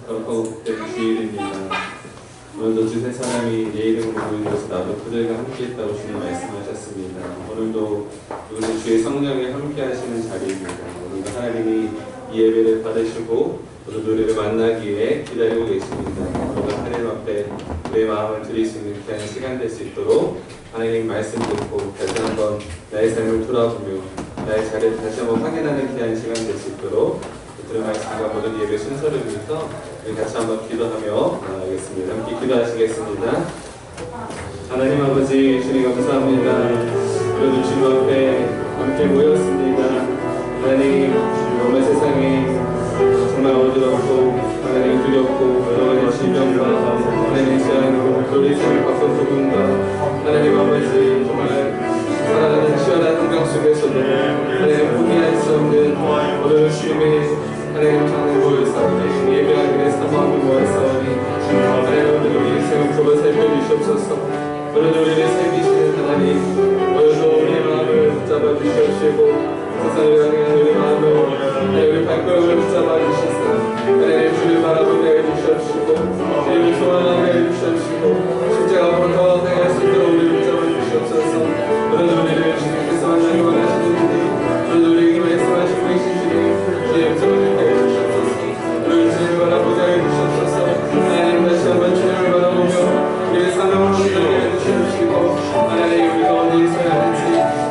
거룩된 주일입니다. 오늘도 두세 사람이 내 이름으로 모인 곳에 나도 그들과 함께 있다고 주님 말씀하셨습니다. 오늘도 이곳은 주의 성령이 함께 하시는 자리입니다. 오늘도 하나님이 이 예배를 받으시고 오늘 노래를 만나기 위해 기다리고 계십니다. 오늘도 하나님 앞에 우리의 마음을 드릴 수 있는 귀한 시간 될 수 있도록 하나님 말씀 듣고 다시 한번 나의 삶을 돌아보며 나의 자리를 다시 한번 확인하는 귀한 시간 될 수 있도록 들은 말씀과 모든 예배 순서를 위해서 우리 같이 한번 기도하며 나아가겠습니다. 함께 기도하시겠습니다. 하나님 아버지 주님 감사합니다. 오늘도 주님 앞에 함께 모였습니다. 하나님 오늘 세상에 정말 어지럽고 하나님 두렵고 여러 가지 질병과 하나님 시간으로 교리생을 바꾼 부분과 하나님 아버지 정말 살아가는 치열한 환경 속에서도 하나님 포기할 수 없는 오늘 주님의 하나님 장로를 삼기 예배하기 위해 사모함을 모았사오니 하나님 오늘 우리 인생을 두고 살펴주시옵소서. 오늘도 우리를 살피시는 하나님 오늘도 우리의 마음을 붙잡아 주시옵시고 세상을 향한 우리 마음을 하나님 우리 발걸음을 붙잡아 주시사 하나님 주를 바라보게 해주시옵시고 주님을 소원하게 해주시옵시고 십자가 앞으로 더 나아갈 수 있도록 우리를 붙잡아 주시옵소서. 오늘도 우리를 주님께서 만나기 원하시는 주님 오늘도 우리에게 말씀하시고 계신 주님 주의 음성을 듣게 해주시옵소서. 우리를 주님을 바라보게 해주시옵소서. 하나님 다시 한번 주님을 바라보며 우리의 사명을 온전하게 해주시옵시고 하나님 우리가 어디에 있어야 하는지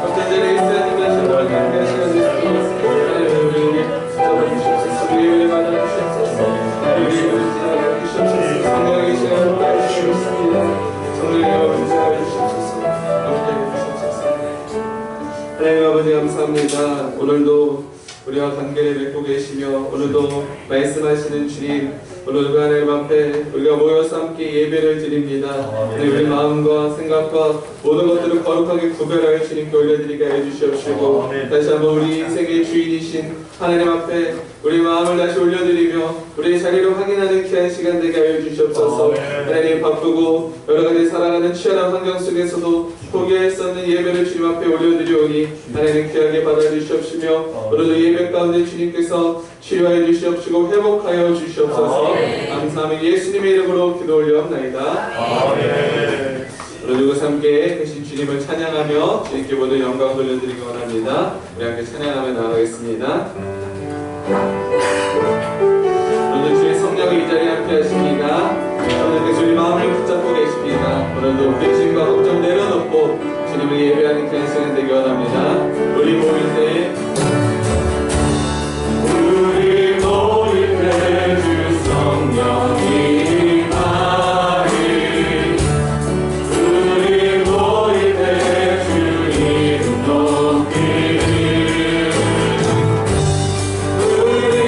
어떤 자리에 있어야 하는지 다시 한번 함께하시는 주시옵소서. 하나님 우리에게 붙잡아 주시옵소서. 우리의 받아 주시옵소서. 우리의 붙잡아 주시옵소서. 성령의 시간을 함께해 주시옵소서. 성령의 붙잡아 주시옵소서. 함께해 주시옵소서. 하나님 아버지 감사합니다. 오늘도 우리와 관계를 맺고 계시며 오늘도 말씀하시는 주님 오늘도 하나님 앞에 우리가 모여서 함께 예배를 드립니다. 우리 마음과 생각과 모든 것들을 거룩하게 구별하여 주님께 올려드리게 해주시옵시고 다시 한번 우리 인생의 주인이신 하나님 앞에 우리 마음을 다시 올려드리며 우리의 자리를 확인하는 귀한 시간 되게 하여 주시옵소서. 하나님 바쁘고 여러가지 살아가는 치열한 환경 속에서도 포기할 수 없는 예배를 주님 앞에 올려드리오니 하나님 귀하게 받아주시옵시며 오늘도 예배 가운데 주님께서 치료하여 주시옵시고 회복하여 주시옵소서. 감사하며 예수님의 이름으로 기도 올려옵나이다. 오늘 이곳 함께 계신 주님을 찬양하며 주님께 모든 영광 돌려드리기 원합니다. 우리 함께 찬양하며 나아가겠습니다. 오늘도 주의 성령이 이 자리에 함께 하십니다. 오늘 주님 마음을 붙잡고 계십니다. 오늘도 근심과 걱정 내려놓고 주님을 예배하는 그런 시간 되기 원합니다. 우리 모일 때 주 성령이 우리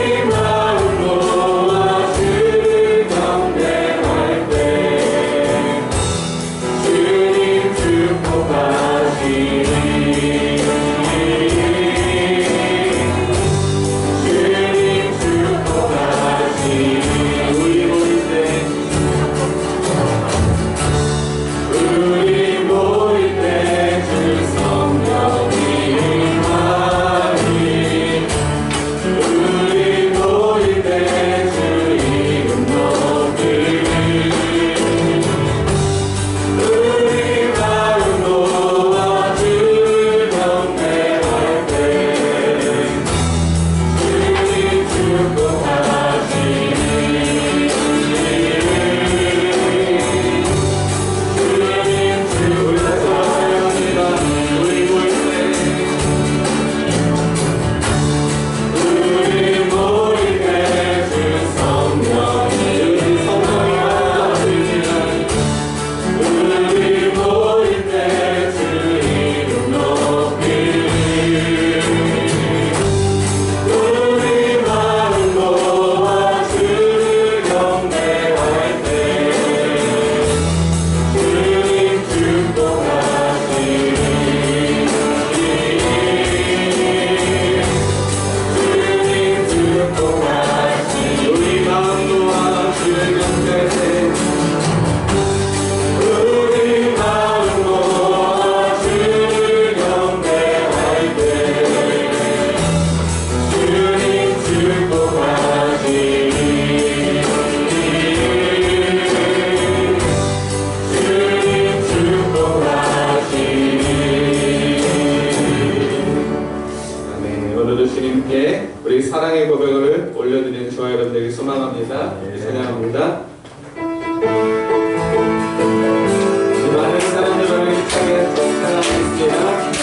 소망합니다. 찬양합니다. 많은 사람들을 힘차게 찬양하겠습니다.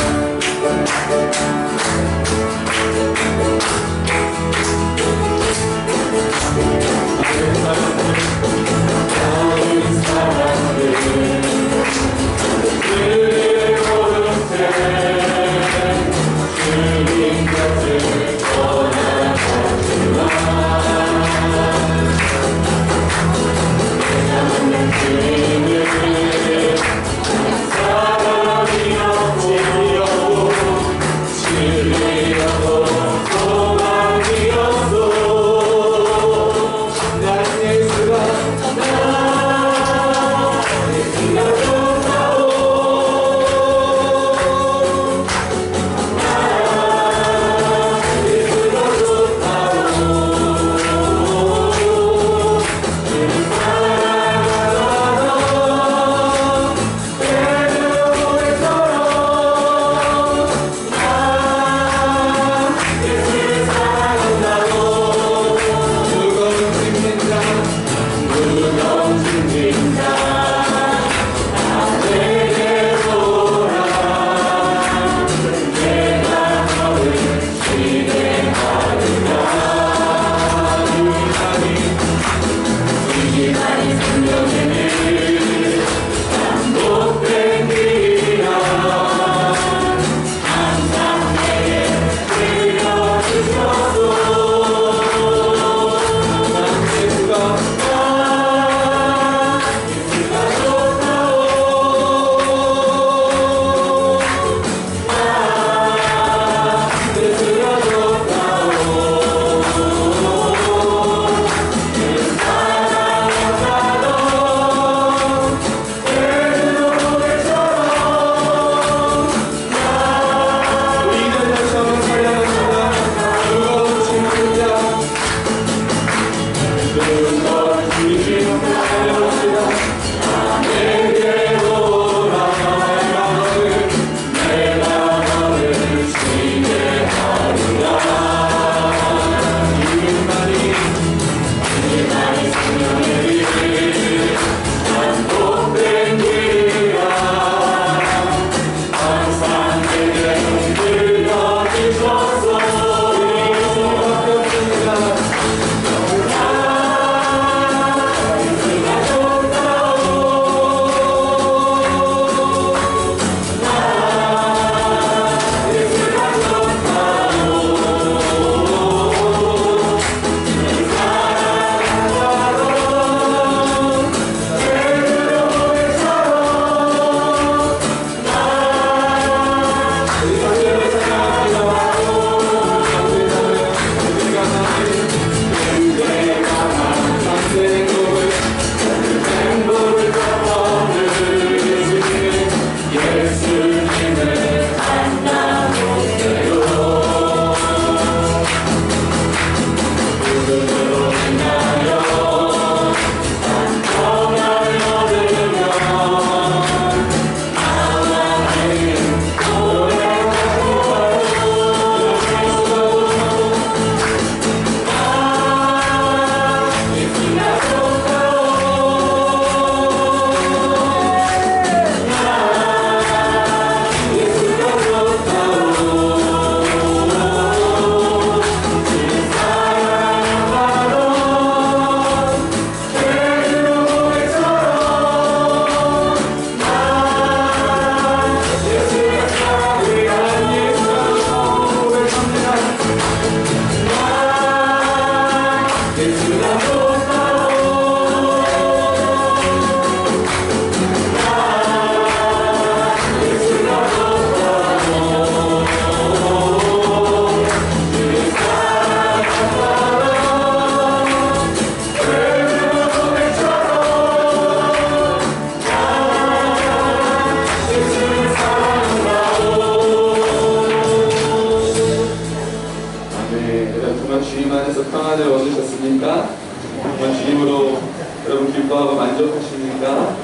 기뻐하고 만족하십니까?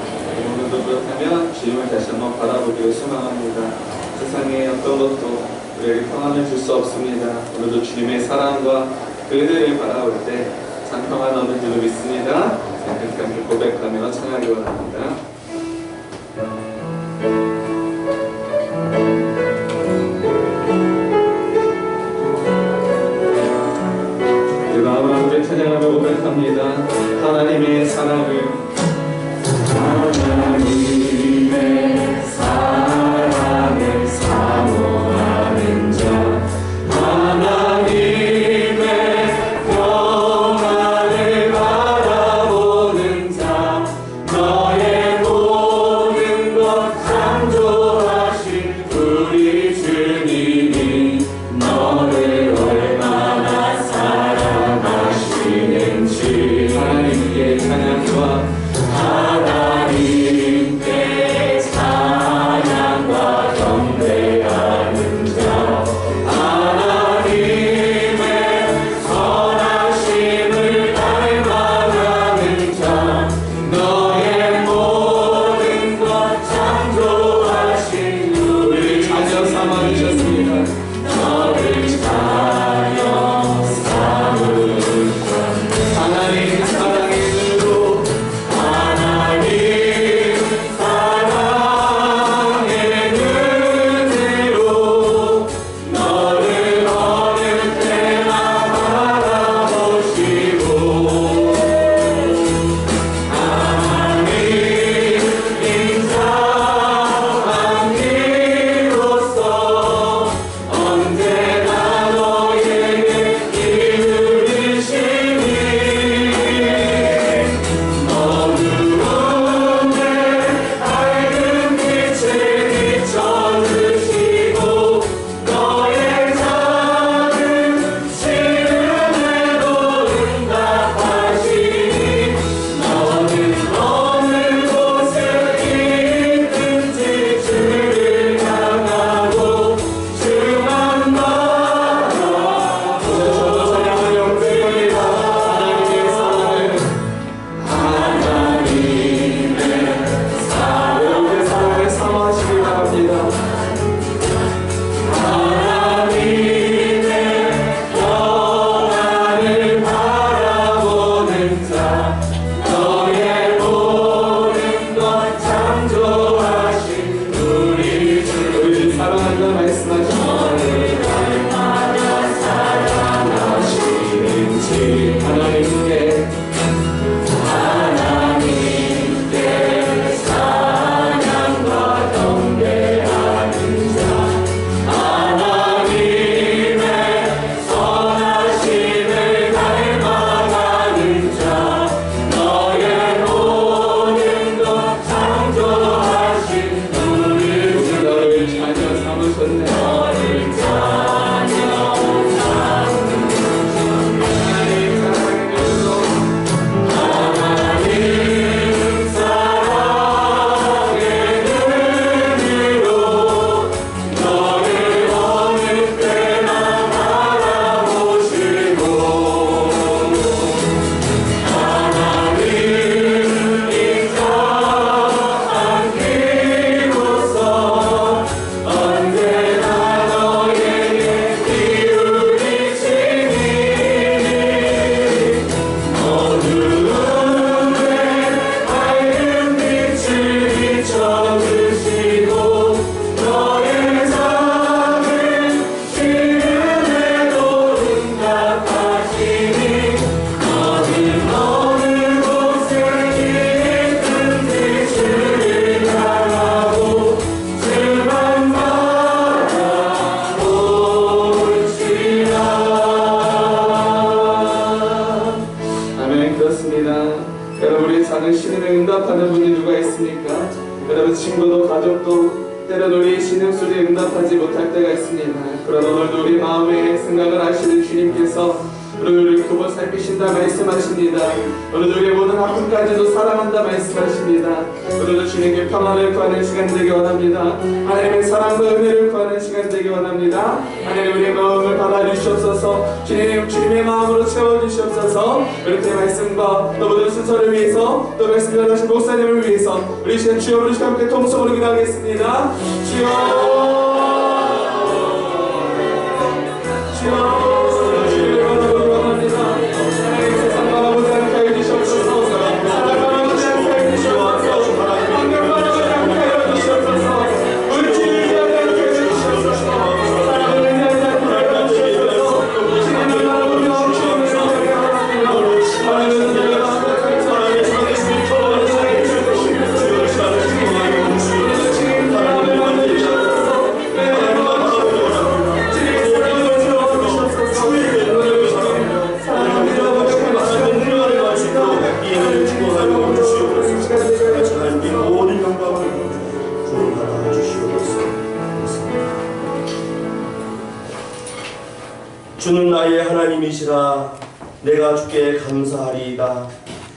오늘도 그렇다면 주님을 다시 한번 바라보기를 소망합니다. 세상에 어떤 것도 우리에게 평안을 줄 수 없습니다. 오늘도 주님의 사랑과 그 은혜를 바라볼 때 참 평안 얻는 줄로 믿습니다. 그렇게 함께 고백하며 찬양하기 원합니다. 우리 마음을 함께 찬양하며 고백합니다. 하나님의 사랑을 사모하는 자 하나님의 평안을 바라보는 자 너의 모든 것 창조하신 우리 주님이 너를 얼마나 사랑하시는지 하나님께 찬양과 하나님께 찬양과 경배하는 자 하나님의 선하심을 닮아가는 자 너의 모든 것 창조하신 우리 자녀 삼아주셨습니다. 너를 자녀 삼으셨 하나님 사랑의 눈으로 하나님 사랑의 눈으로 너를 어느 때나 바라보시고 하나님 인자한 이로써 언제나 너에게 기울이시니 어두운데 밝은 빛을 비춰주시고 너의 작은 시름에도 응답하시니 너는 어느 곳에 있든지 주를 향하고 주만 바라보고 찬양하며 고백합니다. 하나님의 사랑을 하나님의 사랑을 사모하시기 바랍니다. 하나님의 평안을 바라보는 자 너의 모든 것 창조하신 우리 주 우리 사랑한다 말씀하십니다. 얼마나 사랑하시는지 하나님께 찬양과 경배하는 자 하나님의 선하심을 닮아가는 자 너의 모든 것 창조하신 우리 주 너를 자녀 삼으셨네. 너를 자녀 하나님 사랑의 눈으로 하나님 사랑의 눈으로 너를 어느 때나 바라보시고 하나님 인자한 기로서 언제나 너에게 기울이시니 어두운데 밝은 빛을 비춰주시고 너의 작은 시름에도 응답하시니 너는 어느 곳에 있든지 주를 향하고 주만 바라볼지라. 아멘. 그렇습니다. 여러분 우리 작은 시름에 응답하는 분이 누가 있습니까? 여러분 친구도 가족도 때론 우리 신음소리에 응답하지 못할 때가 있습니다. 그러나 오늘도 우리 마음의 생각을 아시는 주님께서 오늘 그분 살피신다 말씀하십니다. 오늘 우리의 모든 아픔까지도 사랑한다 말씀하십니다. 오늘도 주님께 평안을 구하는 시간 되기 원합니다. 하나님의 사랑과 은혜를 구하는 시간 되기 원합니다. 하나님 우리의 마음을 받아주시옵소서. 주님의 마음으로 채워주시옵소서. 이렇게 말씀과 또 모든 순서를 위해서 또 말씀 전하신 목사님을 위해서 우리 시간 주여 부르시고 함께 통성으로 기도하겠습니다. 주여 주여 주여 원합니다. 하나님의 세상과 나의 하나님이시라. 내가 주께 감사하리이다.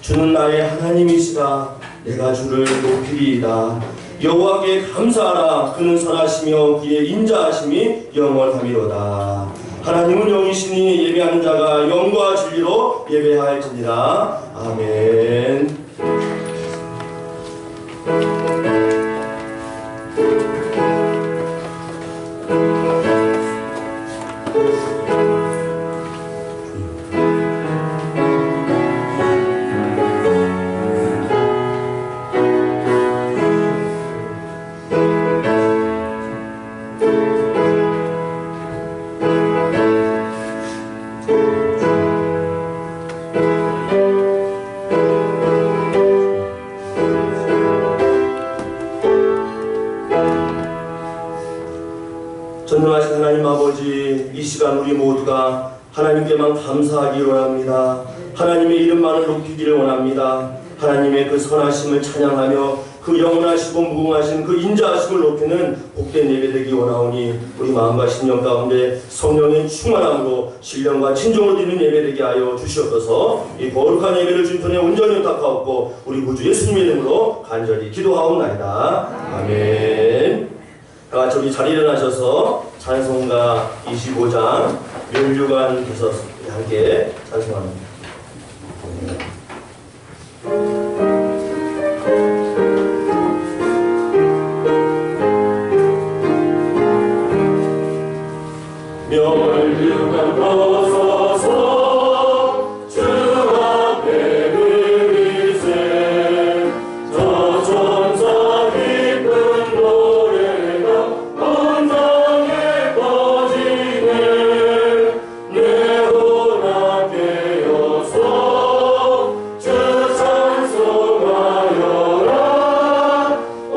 주는 나의 하나님이시라. 내가 주를 높이리이다. 여호와께 감사하라. 그는 선하시며 그의 인자하심이 영원하미로다. 하나님은 영이시니 예배하는 자가 영과 진리로 예배하였느니라. 아멘. 전능하신 하나님 아버지, 이 시간 우리 모두가 하나님께만 감사하기 원합니다. 하나님의 이름만을 높이기를 원합니다. 하나님의 그 선하심을 찬양하며 그 영원하시고 무궁하신 그 인자하심을 높이는 복된 예배되기 원하오니 우리 마음과 심령 가운데 성령의 충만함으로 신령과 진정으로 드리는 예배되게 하여 주시옵소서. 이 거룩한 예배를 주님 손에 온전히 의탁하옵고 우리 구주 예수님의 이름으로 간절히 기도하옵나이다. 아멘. 다같이 우리 자리에 일어나셔서 찬송가 25장 멸류관에서 함께 찬송합니다. 멸류관 벗어서 주 앞에 그리세 저 천사 기쁜 노래가 온 땅에 퍼지네 내 혼 앞에 어서 주 찬송하여라 온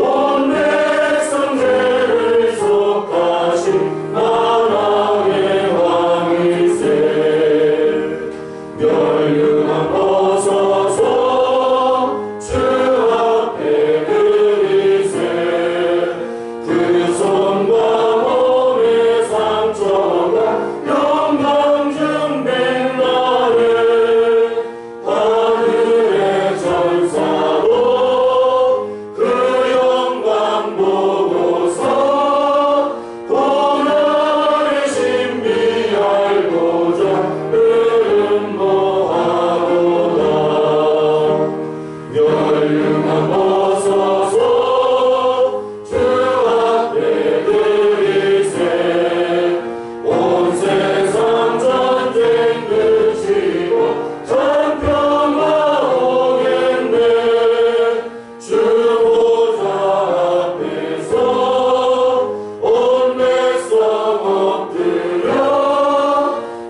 백성 죄를 속하신 하나님의 왕이세 멸류관 벗어서 주 앞에 그리세 그 손과 몸의 상처가 영광 백날에 하늘의 천사도 그 영광 보고서 고난의 신비 알고자 음모하도다 멸류관 벗어서 주 앞에 그리세 온 세상 전쟁 그치고 전평화 오겠네 주 보좌 앞에서 온 백성 엎드려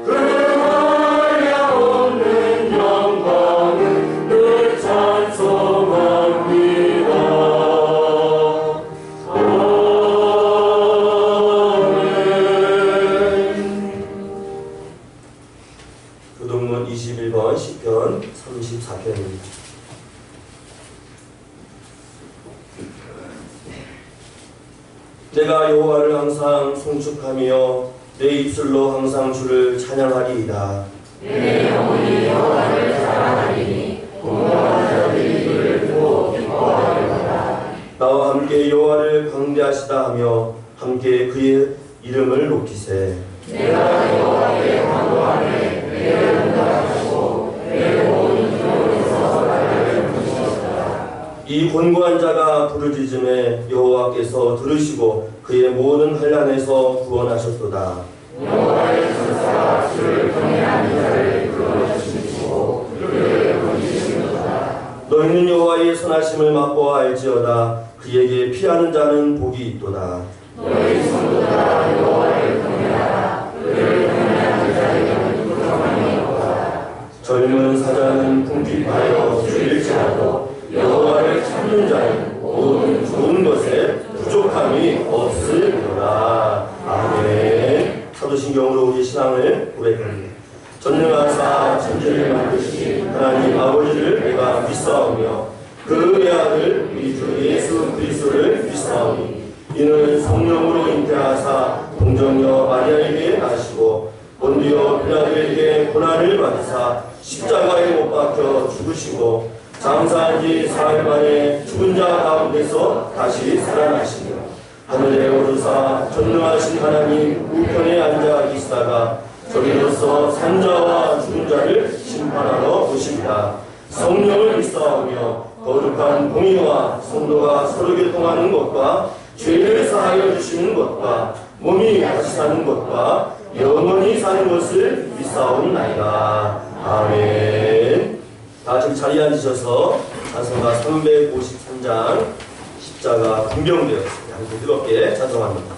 그 하야 없는 영광을 늘 찬송합니다. 아멘. 교동문 21번 시편 34편입니다. 내가 여호와를 항상 송축하며 내 입술로 항상 주를 찬양하리이다. 내 영혼이 여호와를 사랑하리니 공경한 자들이 이를 두고 기뻐하리로다. 나와 함께 여호와를 광대하시다 하며 함께 그의 이름을 높이세. 내가 여호와께 간구하네 내를 응답하시고 내 온 기도에서 나를 부르시었다. 이 곤고한 자가 부르짖음에 여호와께서 들으시고 그의 모든 환난에서 구원하셨도다. 여호와의 천사가 주를 경외하는 자를 불러주시고 그를 건지시도다. 너희는 여호와의 선하심을 맛보아 알지어다. 그에게 피하는 자는 복이 있도다. 너희 전부 다 여호와를 경외하라. 그를 경외하는 자에게는 부정함이 없다. 젊은 사자는 궁핍하여 줄일지라도 여호와를 찾는 자는 모든 좋은 것에 부족함이 없으리로다. 아멘. 사도신경으로 우리 신앙을 고백합니다. 전능하사 천지를 만드신 하나님 아버지를 내가 믿사오며 그의 아들 우리 주 예수 그리스도를 믿사오니 이는 성령으로 잉태하사 동정녀 마리아에게 나시고 본디오 빌라도에게 고난을 받으사 십자가에 못 박혀 죽으시고 장사한 지 4일 만에 죽은 자 가운데서 다시 살아나시며 하늘에 오르사 전능하신 하나님 우편에 앉아 계시다가 저리로서 산자와 죽은 자를 심판하러 오십니다. 성령을 믿사오며 거룩한 공의와 성도가 서로 교통하는 것과 죄를 사하여 주시는 것과 몸이 다시 사는 것과 영원히 사는 것을 믿사옵나이다. 아멘. 다 지금 자리에 앉으셔서 찬송가 353장 십자가 분병되었습니다. 함께 뜨겁게 찬송합니다.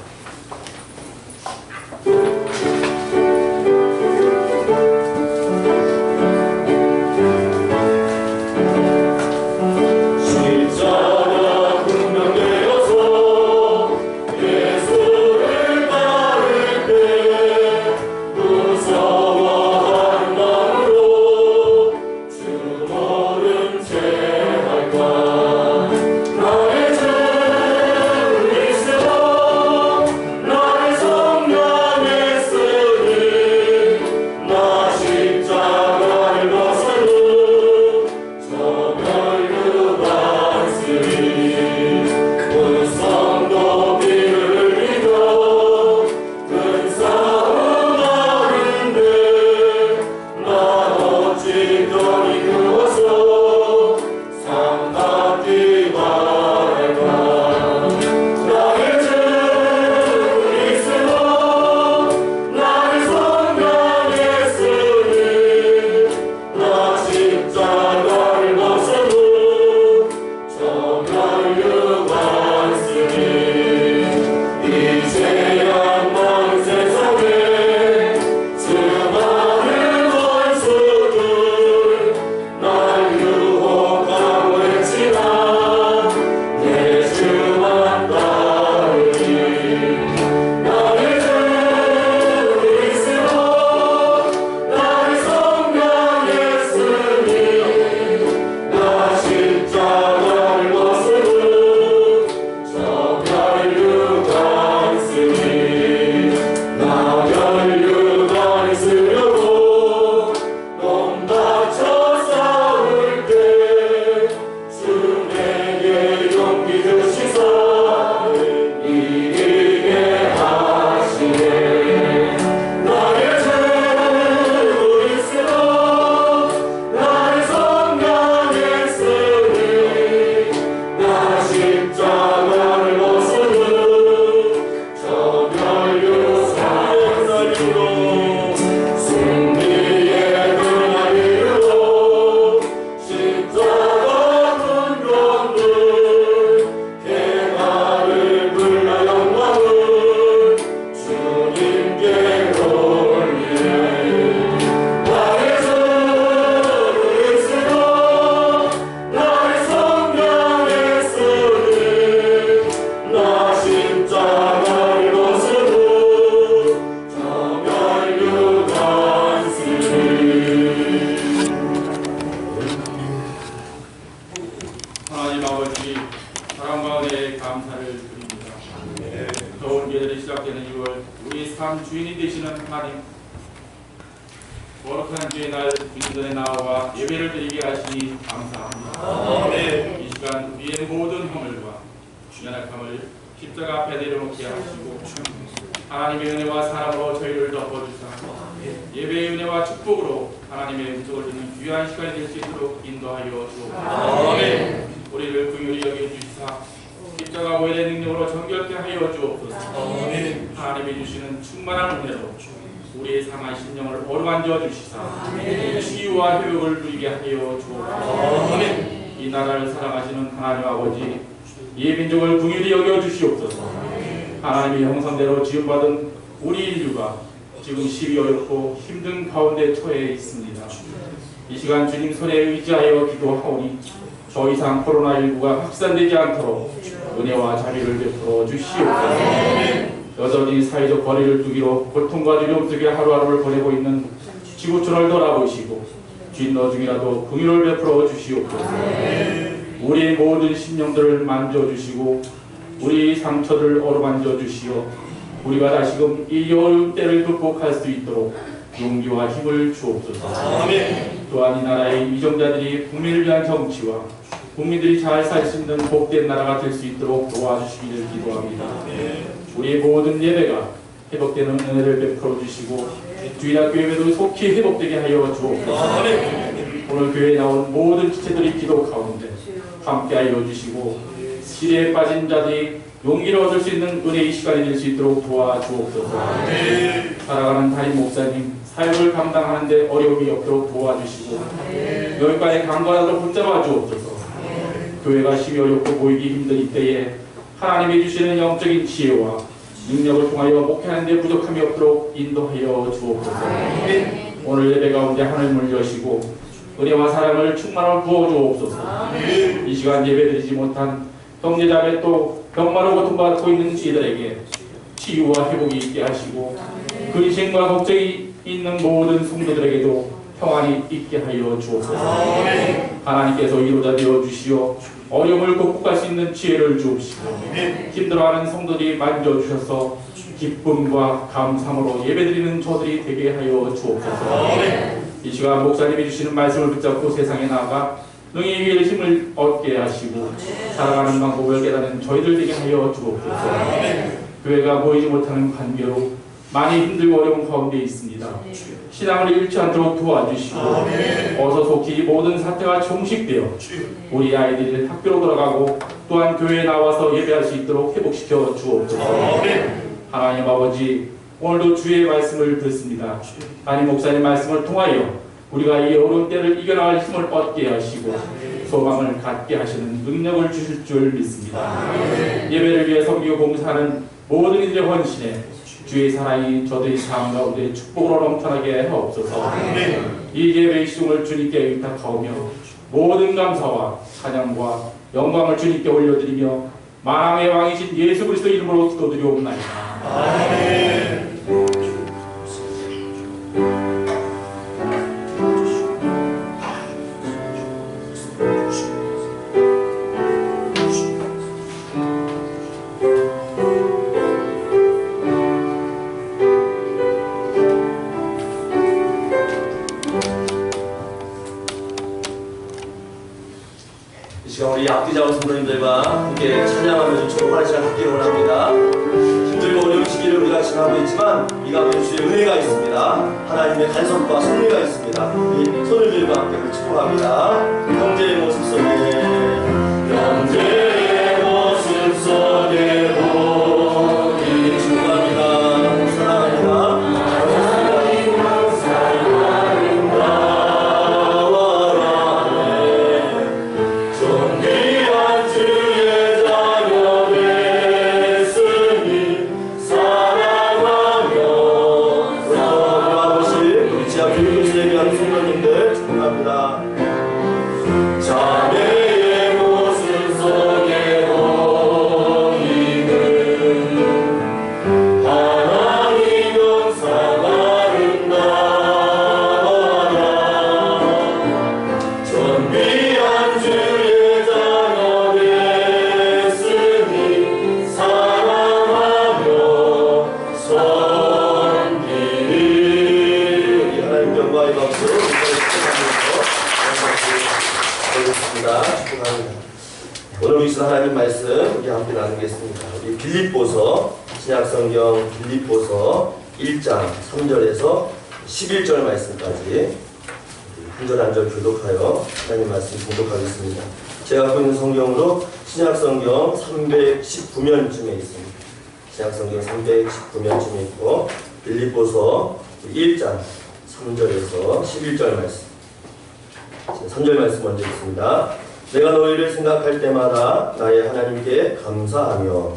거룩한 주의 날 기도전에 나와 예배를 드리게 하시니 감사합니다. 이 시간 우리의 모든 허물과 연약함을 십자가 앞에 내려놓게 하시고 하나님의 은혜와 사랑으로 저희를 덮어주사 예배의 은혜와 축복으로 하나님의 음성을 듣는 귀한 시간이 될 수 있도록 인도하여 주옵소서. 우리를 긍휼히 여겨주시사 십자가 오해의 능력으로 정결케 하여 주옵소서. 하나님이 주시는 충만한 은혜로 우리의 상한 심령을 어루만져 주시사 치유와 회복을 누리게 하여 주옵소서. 이 나라를 사랑하시는 하나님 아버지, 이 민족을 긍휼히 여겨 주시옵소서. 하나님의 형상대로 지음받은 우리 인류가 지금 시비 어렵고 힘든 가운데 처해 있습니다. 이 시간 주님 손에 의지하여 기도하오니 더 이상 코로나19가 확산되지 않도록 은혜와 자비를 베풀어 주시옵소서. 여전히 사회적 거리를 두기로 고통과 두려움 속에 하루하루를 보내고 있는 지구촌을 돌아보시고 쥐너 중이라도 긍휼을 베풀어 주시옵소서. 우리의 모든 심령들을 만져주시고 우리 상처를 어루만져 주시어 우리가 다시금 이 어려운 때를 극복할 수 있도록 용기와 힘을 주옵소서. 또한 이 나라의 위정자들이 국민을 위한 정치와 국민들이 잘 살 수 있는 복된 나라가 될 수 있도록 도와주시기를 기도합니다. 우리의 모든 예배가 회복되는 은혜를 베풀어 주시고 주일학교 예배도 속히 회복되게 하여 주옵소서. 오늘 교회에 나온 모든 지체들이 기도 가운데 함께 하여 주시고 시대에 빠진 자들이 용기를 얻을 수 있는 은혜의 시간이 될 수 있도록 도와주옵소서. 살아가는 담임 목사님 사역을 감당하는 데 어려움이 없도록 도와주시고 여기까지 강건하도록 붙잡아 주옵소서. 교회가 힘이 어렵고 모이기 힘든 이때에 하나님이 주시는 영적인 지혜와 능력을 통하여 목회하는 데 부족함이 없도록 인도하여 주옵소서. 오늘 예배 가운데 하늘문을 여시고 은혜와 사랑을 충만하게 부어 주옵소서. 이 시간 예배드리지 못한 형제자매 또 병마로 고통받고 있는 이들에게 치유와 회복이 있게 하시고 근심과 걱정이 있는 모든 성도들에게도 평안이 있게 하여 주옵소서. 하나님께서 위로자 되어 주시어 어려움을 극복할 수 있는 지혜를 주옵시고 힘들어하는 성도들이 만져주셔서 기쁨과 감사함으로 예배드리는 저들이 되게 하여 주옵소서. 이 시간 목사님이 주시는 말씀을 붙잡고 세상에 나아가 능히 위에 힘을 얻게 하시고 살아가는 방법을 깨닫는 저희들 되게 하여 주옵소서. 교회가 모이지 못하는 관계로 많이 힘들고 어려운 가운데 있습니다. 신앙을 잃지 않도록 도와주시고 어서 속히 모든 사태가 종식되어 우리 아이들이 학교로 돌아가고 또한 교회에 나와서 예배할 수 있도록 회복시켜 주옵소서. 하나님 아버지, 오늘도 주의 말씀을 듣습니다. 담임 목사님 말씀을 통하여 우리가 이 어려운 때를 이겨나갈 힘을 얻게 하시고 소망을 갖게 하시는 능력을 주실 줄 믿습니다. 예배를 위해 섬기고 봉사하는 모든 이들의 헌신에 주의 사랑이 저들의 삶 가운데 축복으로 넘쳐나게 하옵소서. 이 예배의 시중을 주님께 의탁하오며 모든 감사와 찬양과 영광을 주님께 올려드리며 만왕의 왕이신 예수 그리스도 이름으로 기도드리옵나이다. 아멘. 우리 앞뒤자원 성도님들과 함께 찬양하면서 축복하는 시간 갖기를 원합니다. 힘들고 어려운 시기를 우리가 지나고 있지만 이 가운데 주의 은혜가 있습니다. 하나님의 간섭과 섭리가 있습니다. 우리 손을 들고 함께 축복합니다. 형제의 모습 속에 형제의 모습 속에 우리 축복합니다. 사랑합니다. 하나님 말씀 우리 함께 나누겠습니다. 우리 빌립보서 신약성경 빌립보서 1장 3절에서 11절 말씀까지 한 절 한 절 교독하여 하나님 말씀 봉독하겠습니다. 제가 갖고 있는 성경으로 신약성경 319면쯤에 있습니다. 신약성경 319면쯤에 있고 빌립보서 1장 3절에서 11절 말씀. 3절 말씀 먼저 읽습니다. 내가 너희를 생각할 때마다 나의 하나님께 감사하며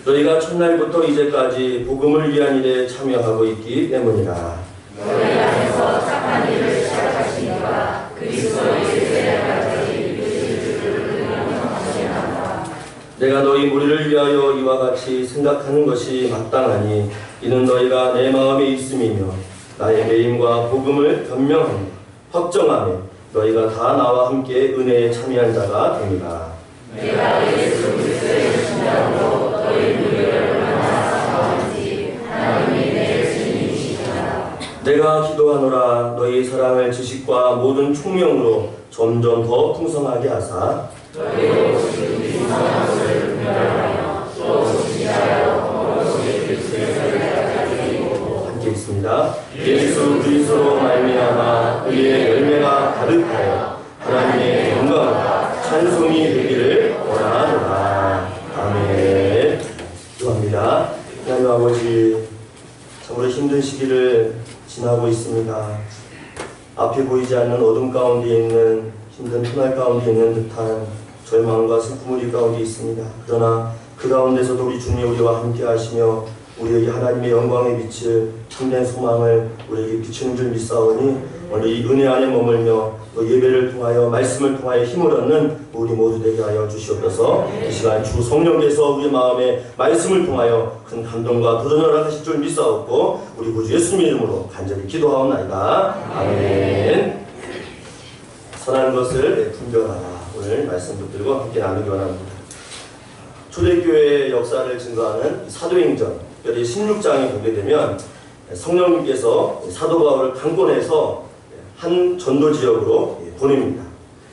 너희가 첫날부터 이제까지 복음을 위한 일에 참여하고 있기 때문이라. 너희 안에서 착한 일을 시작하시니까 그리스도 예수의 날까지 이르실 줄을 명령하시나이다. 내가 너희 무리를 위하여 이와 같이 생각하는 것이 마땅하니 이는 너희가 내 마음에 있음이며 나의 매임과 복음을 변명하며 확정하며 너희가 다 나와 함께 은혜에 참여한 자가 됩니다. 내가 예수 그리스도의 신장으로 너희 내가 기도하노라. 너희 사랑을 지식과 모든 총명으로 점점 더 풍성하게 하사 함께 있습니다. 예수 그리스도로 말미암아 그의 열매가 가득하여 하나님의 영광과 찬송이 되기를 원하노라. 아멘. 기도합니다. 하나님 아버지, 참으로 힘든 시기를 지나고 있습니다. 앞에 보이지 않는 어둠 가운데 있는, 힘든 터널 가운데 있는 듯한 절망과 슬픔 우리 가운데 있습니다. 그러나 그 가운데서도 우리 주님이 우리와 함께 하시며 우리에게 하나님의 영광의 빛을, 참된 소망을 우리에게 비추는 줄 믿사오니 오늘 이 은혜 안에 머물며 또 예배를 통하여 말씀을 통하여 힘을 얻는 우리 모두 되게 하여 주시옵소서. 이 시간 주 성령께서 우리 마음에 말씀을 통하여 큰 감동과 도전을 하실 줄 믿사옵고 우리 구주 예수님 이름으로 간절히 기도하옵나이다. 아멘. 선한 것을 분별하라. 오늘 말씀 붙들고 함께 나누기 원합니다. 초대교회의 역사를 증거하는 사도행전 특별히 16장에 보게 되면 성령님께서 사도 바울을 강권해서 한 전도 지역으로 보냅니다.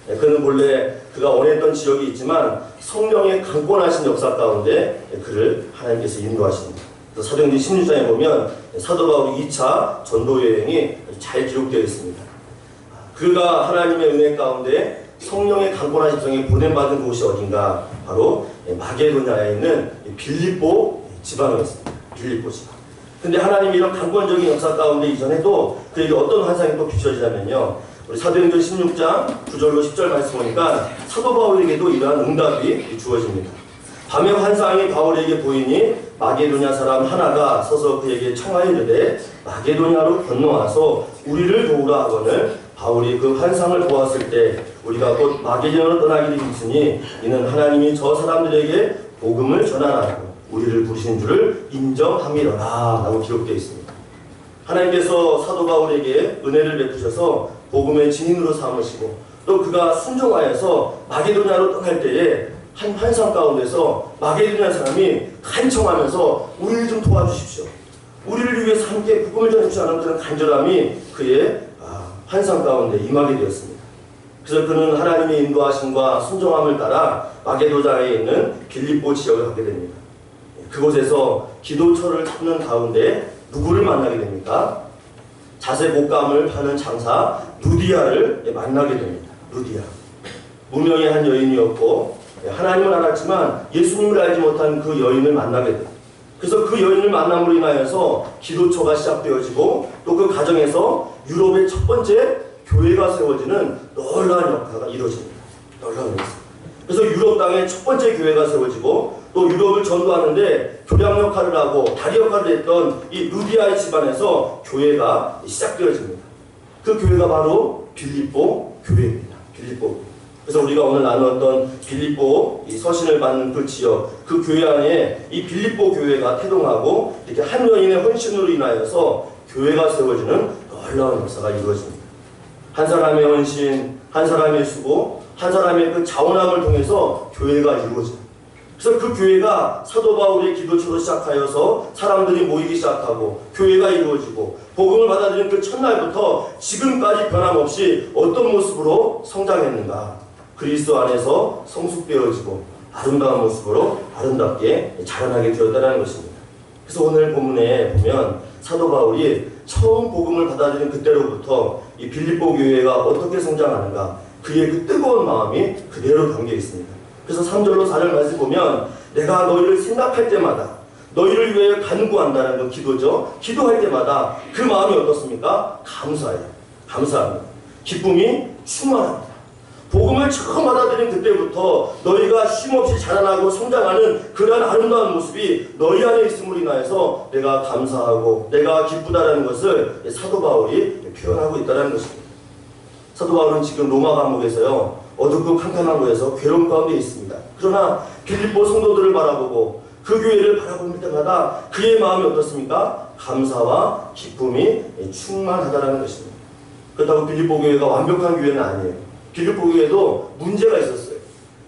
그는 본래 그가 원했던 지역이 있지만 성령의 강권하신 역사 가운데 그를 하나님께서 인도하십니다. 그래서 사도행전 16장에 보면 사도 바울의 2차 전도 여행이 잘 기록되어 있습니다. 그가 하나님의 은혜 가운데 성령의 강권하신 성에 보냄받은 곳이 어딘가? 바로 마게도냐에 있는 빌립보 지방이었습니다. 빌립보 지방. 근데 하나님이 이런 강권적인 역사 가운데 이전에도 그에게 어떤 환상이 또 비춰지냐면요. 우리 사도행전 16장 9절로 10절 말씀 보니까 사도 바울에게도 이러한 응답이 주어집니다. 밤에 환상이 바울에게 보이니 마게도냐 사람 하나가 서서 그에게 청하여 이르되 마게도냐로 건너와서 우리를 도우라 하거늘 바울이 그 환상을 보았을 때 우리가 곧 마게도냐로 떠나기를 있으니 이는 하나님이 저 사람들에게 복음을 전하라고 우리를 부르신 줄을 인정함이로라 라고 기록되어 있습니다. 하나님께서 사도 바울에게 은혜를 베푸셔서 복음의 증인으로 삼으시고 또 그가 순종하여서 마게도냐로 떠날 때에 한 환상 가운데서 마게도냐 사람이 간청하면서 우리를 좀 도와주십시오. 우리를 위해서 함께 복음을 전해주지 않은 그런 간절함이 그의 환상 가운데 임하게 되었습니다. 그래서 그는 하나님의 인도하심과 순종함을 따라 마게도냐에 있는 빌립보 지역을 가게 됩니다. 그곳에서 기도처를 찾는 가운데 누구를 만나게 됩니까? 자색 옷감을 파는 장사 루디아를 만나게 됩니다. 루디아. 무명의 한 여인이었고 하나님을 알았지만 예수님을 알지 못한 그 여인을 만나게 됩니다. 그래서 그 여인을 만남으로 인하여서 기도처가 시작되어지고 또 그 가정에서 유럽의 첫 번째 교회가 세워지는 놀라운 역사가 이루어집니다. 놀라운 역사. 그래서 유럽 땅에 첫 번째 교회가 세워지고 또 유럽을 전도하는데 교량 역할을 하고 다리 역할을 했던 이 루디아의 집안에서 교회가 시작되어집니다. 그 교회가 바로 빌립보 교회입니다. 빌립보. 그래서 우리가 오늘 나누었던 빌립보 이 서신을 받는 그 지역, 그 교회 안에 이 빌립보 교회가 태동하고 이렇게 한 여인의 헌신으로 인하여서 교회가 세워지는 놀라운 역사가 이루어집니다. 한 사람의 헌신, 한 사람의 수고, 한 사람의 그 자원함을 통해서 교회가 이루어집니다. 그래서 그 교회가 사도 바울의 기도처로 시작하여서 사람들이 모이기 시작하고 교회가 이루어지고 복음을 받아들인 그 첫날부터 지금까지 변함없이 어떤 모습으로 성장했는가? 그리스도 안에서 성숙되어지고 아름다운 모습으로 아름답게 자라나게 되었다는 것입니다. 그래서 오늘 본문에 보면 사도 바울이 처음 복음을 받아들인 그때로부터 이 빌립보 교회가 어떻게 성장하는가? 그의 그 뜨거운 마음이 그대로 담겨 있습니다. 그래서 3절로 4절 말씀 보면 내가 너희를 생각할 때마다 너희를 위해 간구한다는 그 기도죠. 기도할 때마다 그 마음이 어떻습니까? 감사해요. 감사합니다. 기쁨이 충만합니다. 복음을 처음 받아들인 그때부터 너희가 쉼없이 자라나고 성장하는 그러한 아름다운 모습이 너희 안에 있음으로 인하여서 내가 감사하고 내가 기쁘다는 것을 사도 바울이 표현하고 있다는 것입니다. 사도 바울은 지금 로마 감옥에서요. 어둡고 캄캄한 곳에서 괴로움 가운데 있습니다. 그러나 빌립보 성도들을 바라보고 그 교회를 바라볼 때마다 그의 마음이 어떻습니까? 감사와 기쁨이 충만하다는 것입니다. 그렇다고 빌립보 교회가 완벽한 교회는 아니에요. 빌립보 교회도 문제가 있었어요.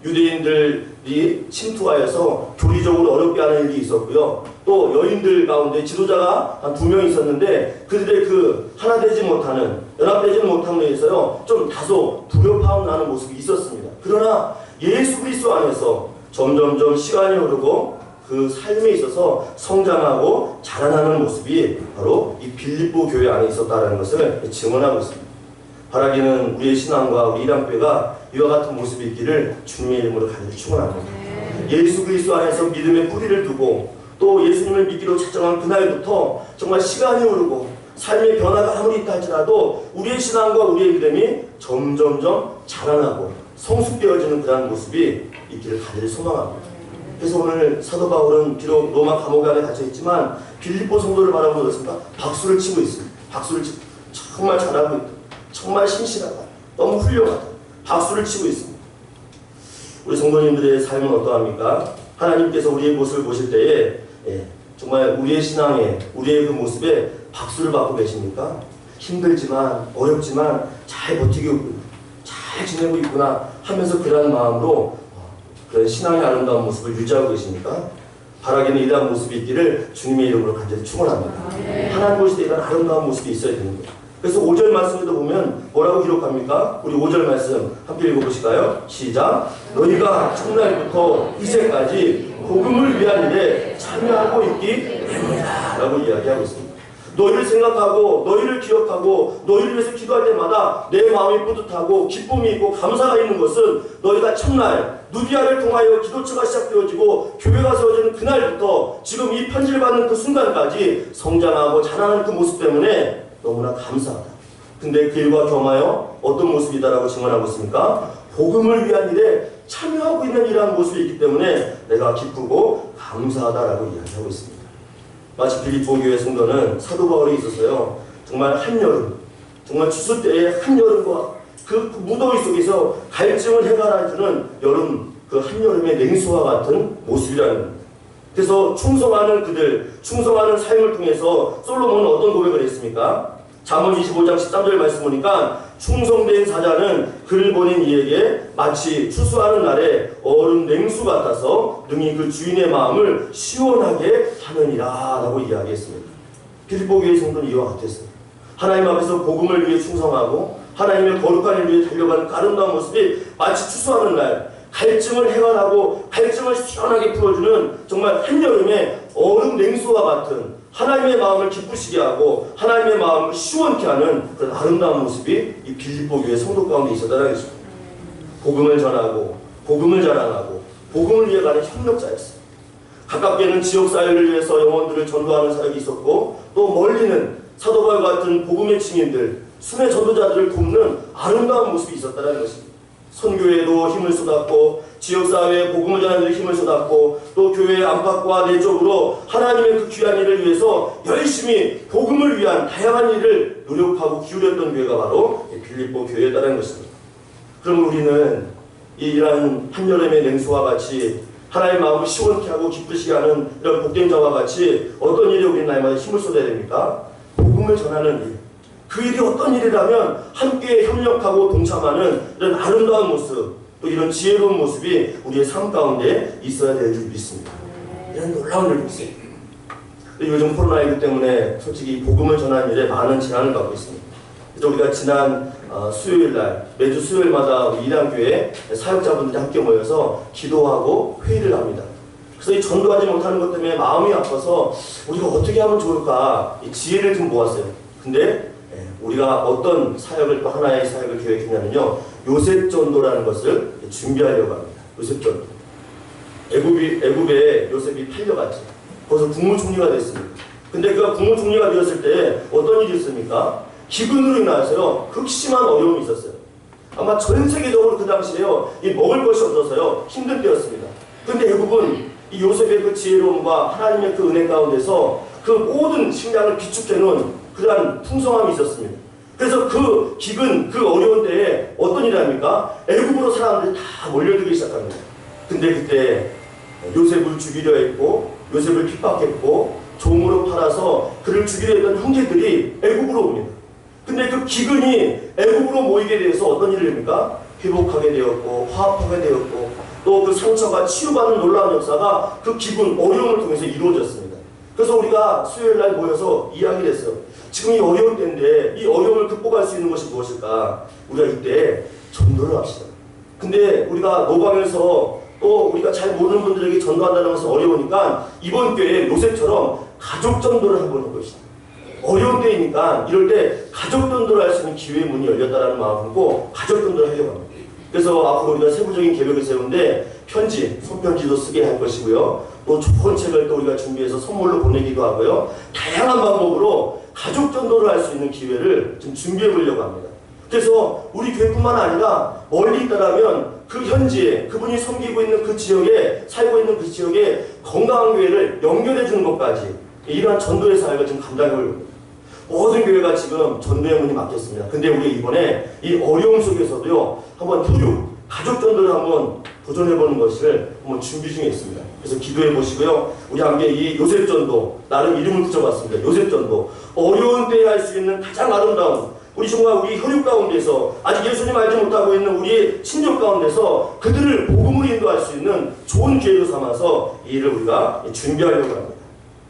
유대인들이 침투하여서 교리적으로 어렵게 하는 일이 있었고요. 또 여인들 가운데 지도자가 한 2명 있었는데 그들의 그 하나 되지 못하는, 연합되지 못함으로 해서요 좀 다소 불협화음 나는 모습이 있었습니다. 그러나 예수 그리스도 안에서 점점점 시간이 흐르고 그 삶에 있어서 성장하고 자라나는 모습이 바로 이 빌립보 교회 안에 있었다는 것을 증언하고 있습니다. 바라기는 우리의 신앙과 우리 이랑교회가 이와 같은 모습이 있기를 주님의 이름으로 간절히 축원합니다. 예수 그리스도 안에서 믿음의 뿌리를 두고 또 예수님을 믿기로 작정한 그날부터 정말 시간이 흐르고 삶의 변화가 아무리 있다 할지라도 우리의 신앙과 우리의 믿음이 점점점 자라나고 성숙되어지는 그러한 모습이 있기를 간절히 소망합니다. 그래서 오늘 사도 바울은 비록 로마 감옥 안에 갇혀 있지만 빌립보 성도를 바라보고 그렇습니다. 박수를 치고 있습니다. 박수를 치고 정말 잘하고 있다. 정말 신실하다. 너무 훌륭하다. 박수를 치고 있습니다. 우리 성도님들의 삶은 어떠합니까? 하나님께서 우리의 모습을 보실 때에 정말 우리의 신앙에 우리의 그 모습에 박수를 받고 계십니까? 힘들지만 어렵지만 잘 버티고 있구나, 잘 지내고 있구나 하면서 그런 마음으로 그런 신앙의 아름다운 모습을 유지하고 계십니까? 바라기는 이러한 모습이 있기를 주님의 이름으로 간절히 축원합니다. 하나님 보실 때 이런 아름다운 모습이 있어야 되는 거예요. 그래서 5절 말씀에도 보면 뭐라고 기록합니까? 우리 5절 말씀 함께 읽어보실까요? 시작! 너희가 첫날부터 이제까지 복음을 위한 일에 참여하고 있기 때문이다 라고 이야기하고 있습니다. 너희를 생각하고 너희를 기억하고 너희를 위해서 기도할 때마다 내 마음이 뿌듯하고 기쁨이 있고 감사가 있는 것은 너희가 첫날 누비아를 통하여 기도처가 시작되어지고 교회가 세워지는 그날부터 지금 이 편지를 받는 그 순간까지 성장하고 자라는 그 모습 때문에 너무나 감사하다. 근데 그 일과 겸하여 어떤 모습이다라고 증언하고 있습니까? 복음을 위한 일에 참여하고 있는 이러한 모습이 있기 때문에 내가 기쁘고 감사하다라고 이야기하고 있습니다. 마치 빌립보 교회 성도는 사도 바울에 있어서요 정말 한여름, 정말 추수 때의 한여름과 그 무더위 속에서 갈증을 해결해주는 여름, 그 한여름의 냉수와 같은 모습이라는 겁니다. 그래서 충성하는 그들, 충성하는 삶을 통해서 솔로몬은 어떤 고백을 했습니까? 잠언 25장 13절 말씀 보니까 충성된 사자는 그를 보낸 이에게 마치 추수하는 날에 얼음 냉수 같아서 능히 그 주인의 마음을 시원하게 하느니라 라고 이야기했습니다. 빌립보 교회 성도는 이와 같았습니다. 하나님 앞에서 복음을 위해 충성하고 하나님의 거룩한 일 위해 달려가는 아름다운 모습이 마치 추수하는 날 갈증을 해결하고 갈증을 시원하게 풀어주는 정말 한여름의 얼음 냉수와 같은 하나님의 마음을 기쁘시게 하고 하나님의 마음을 시원케 하는 그런 아름다운 모습이 이 빌립보 교회 성도 가운데 있었다는 것입니다. 복음을 전하고 복음을 자랑하고 복음을 위해 가는 협력자였어요. 가깝게는 지역사회를 위해서 영혼들을 전도하는 사역이 있었고 또 멀리는 사도 바울 같은 복음의 증인들, 순회 전도자들을 돕는 아름다운 모습이 있었다는 것입니다. 선교에도 힘을 쏟았고 지역사회에 복음을 전하는 데 힘을 쏟았고 또 교회의 안팎과 내적으로 하나님의 그 귀한 일을 위해서 열심히 복음을 위한 다양한 일을 노력하고 기울였던 교회가 바로 빌립보 교회였다는 것입니다. 그럼 우리는 이러한 한여름의 냉수와 같이 하나님의 마음을 시원케 하고 기쁘시게 하는 이런 복된 자와 같이 어떤 일에 우리는 날마다 힘을 쏟아야 됩니까? 복음을 전하는 일. 그 일이 어떤 일이라면 함께 협력하고 동참하는 이런 아름다운 모습, 또 이런 지혜로운 모습이 우리의 삶 가운데 있어야 될 줄 믿습니다. 이런 놀라운 일을 믿습니다. 요즘 코로나19 때문에 솔직히 복음을 전하는 일에 많은 제한을 받고 있습니다. 그래서 우리가 지난 수요일날, 매주 수요일마다 우리 이랑교회 사역자분들이 함께 모여서 기도하고 회의를 합니다. 그래서 이 전도하지 못하는 것 때문에 마음이 아파서 우리가 어떻게 하면 좋을까 이 지혜를 좀 모았어요. 근데 우리가 어떤 사역을 또 하나의 사역을 계획했냐면요 요셉 전도라는 것을 준비하려고 합니다. 요셉 전도. 애굽에 요셉이 팔려갔죠. 거기서 국무총리가 됐습니다. 근데 그가 국무총리가 되었을 때 어떤 일이 있습니까? 기근으로 인하여서요 극심한 어려움이 있었어요. 아마 전 세계적으로 그 당시에요 이 먹을 것이 없어서요 힘든 때였습니다. 근데 애굽은 이 요셉의 그 지혜로움과 하나님의 그 은혜 가운데서 그 모든 식량을 비축해 놓은 그러한 풍성함이 있었습니다. 그래서 그 기근, 그 어려운 때에 어떤 일을 합니까? 애굽으로 사람들이 다 몰려들기 시작합니다. 근데 그때 요셉을 죽이려 했고 요셉을 핍박했고 종으로 팔아서 그를 죽이려 했던 형제들이 애굽으로 옵니다. 근데 그 기근이 애굽으로 모이게 돼서 어떤 일을 합니까? 회복하게 되었고 화합하게 되었고 또 그 상처가 치유받는 놀라운 역사가 그 기분, 어려움을 통해서 이루어졌습니다. 그래서 우리가 수요일날 모여서 이야기를 했어요. 지금 이 어려울 때인데 이 어려움을 극복할 수 있는 것이 무엇일까? 우리가 이때 전도를 합시다. 근데 우리가 노방에서 또 우리가 잘 모르는 분들에게 전도한다는 것은 어려우니까 이번 기회에 요셉처럼 가족 전도를 해보는 것이다. 어려운 때이니까 이럴 때 가족 전도를 할 수 있는 기회의 문이 열렸다는 마음을 갖고 가족 전도를 하려고 합니다. 그래서 앞으로 우리가 세부적인 계획을 세우는데 편지, 손편지도 쓰게 할 것이고요. 또 좋은 책을 또 우리가 준비해서 선물로 보내기도 하고요. 다양한 방법으로 가족 전도를 할 수 있는 기회를 좀 준비해 보려고 합니다. 그래서 우리 교회뿐만 아니라 멀리 있다라면 그 현지에 그분이 섬기고 있는 그 지역에 살고 있는 그 지역에 건강한 교회를 연결해 주는 것까지 이러한 전도의 사역을 좀 감당해 보려고 합니다. 모든 교회가 지금 전도의 문이 막혔습니다. 근데 우리 이번에 이 어려움 속에서도요, 한번 교육, 가족 전도를 한번 도전해보는 것을 한번 준비 중에 있습니다. 그래서 기도해 보시고요. 우리 함께 이 요셉 전도, 나름 이름을 붙여봤습니다. 요셉 전도. 어려운 때에 할 수 있는 가장 아름다운, 우리 정말 우리 혈육 가운데서 아직 예수님 알지 못하고 있는 우리 친족 가운데서 그들을 복음으로 인도할 수 있는 좋은 기회로 삼아서 이 일을 우리가 준비하려고 합니다.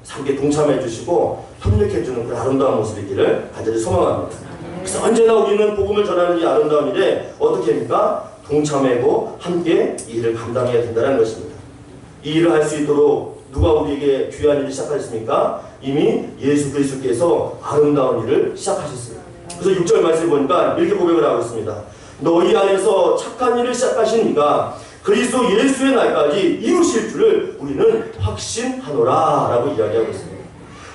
함께 동참해 주시고 협력해 주는 그 아름다운 모습이 있기를 간절히 소망합니다. 그래서 언제나 우리는 복음을 전하는 이 아름다운 일에 어떻게 합니까? 동참하고 함께 이 일을 감당해야 된다는 것입니다. 이 일을 할 수 있도록 누가 우리에게 귀한 일을 시작하셨습니까? 이미 예수 그리스도께서 아름다운 일을 시작하셨어요. 그래서 6절 말씀을 보니까 이렇게 고백을 하고 있습니다. 너희 안에서 착한 일을 시작하신 이가 그리스도 예수의 날까지 이루실 줄을 우리는 확신하노라 라고 이야기하고 있습니다.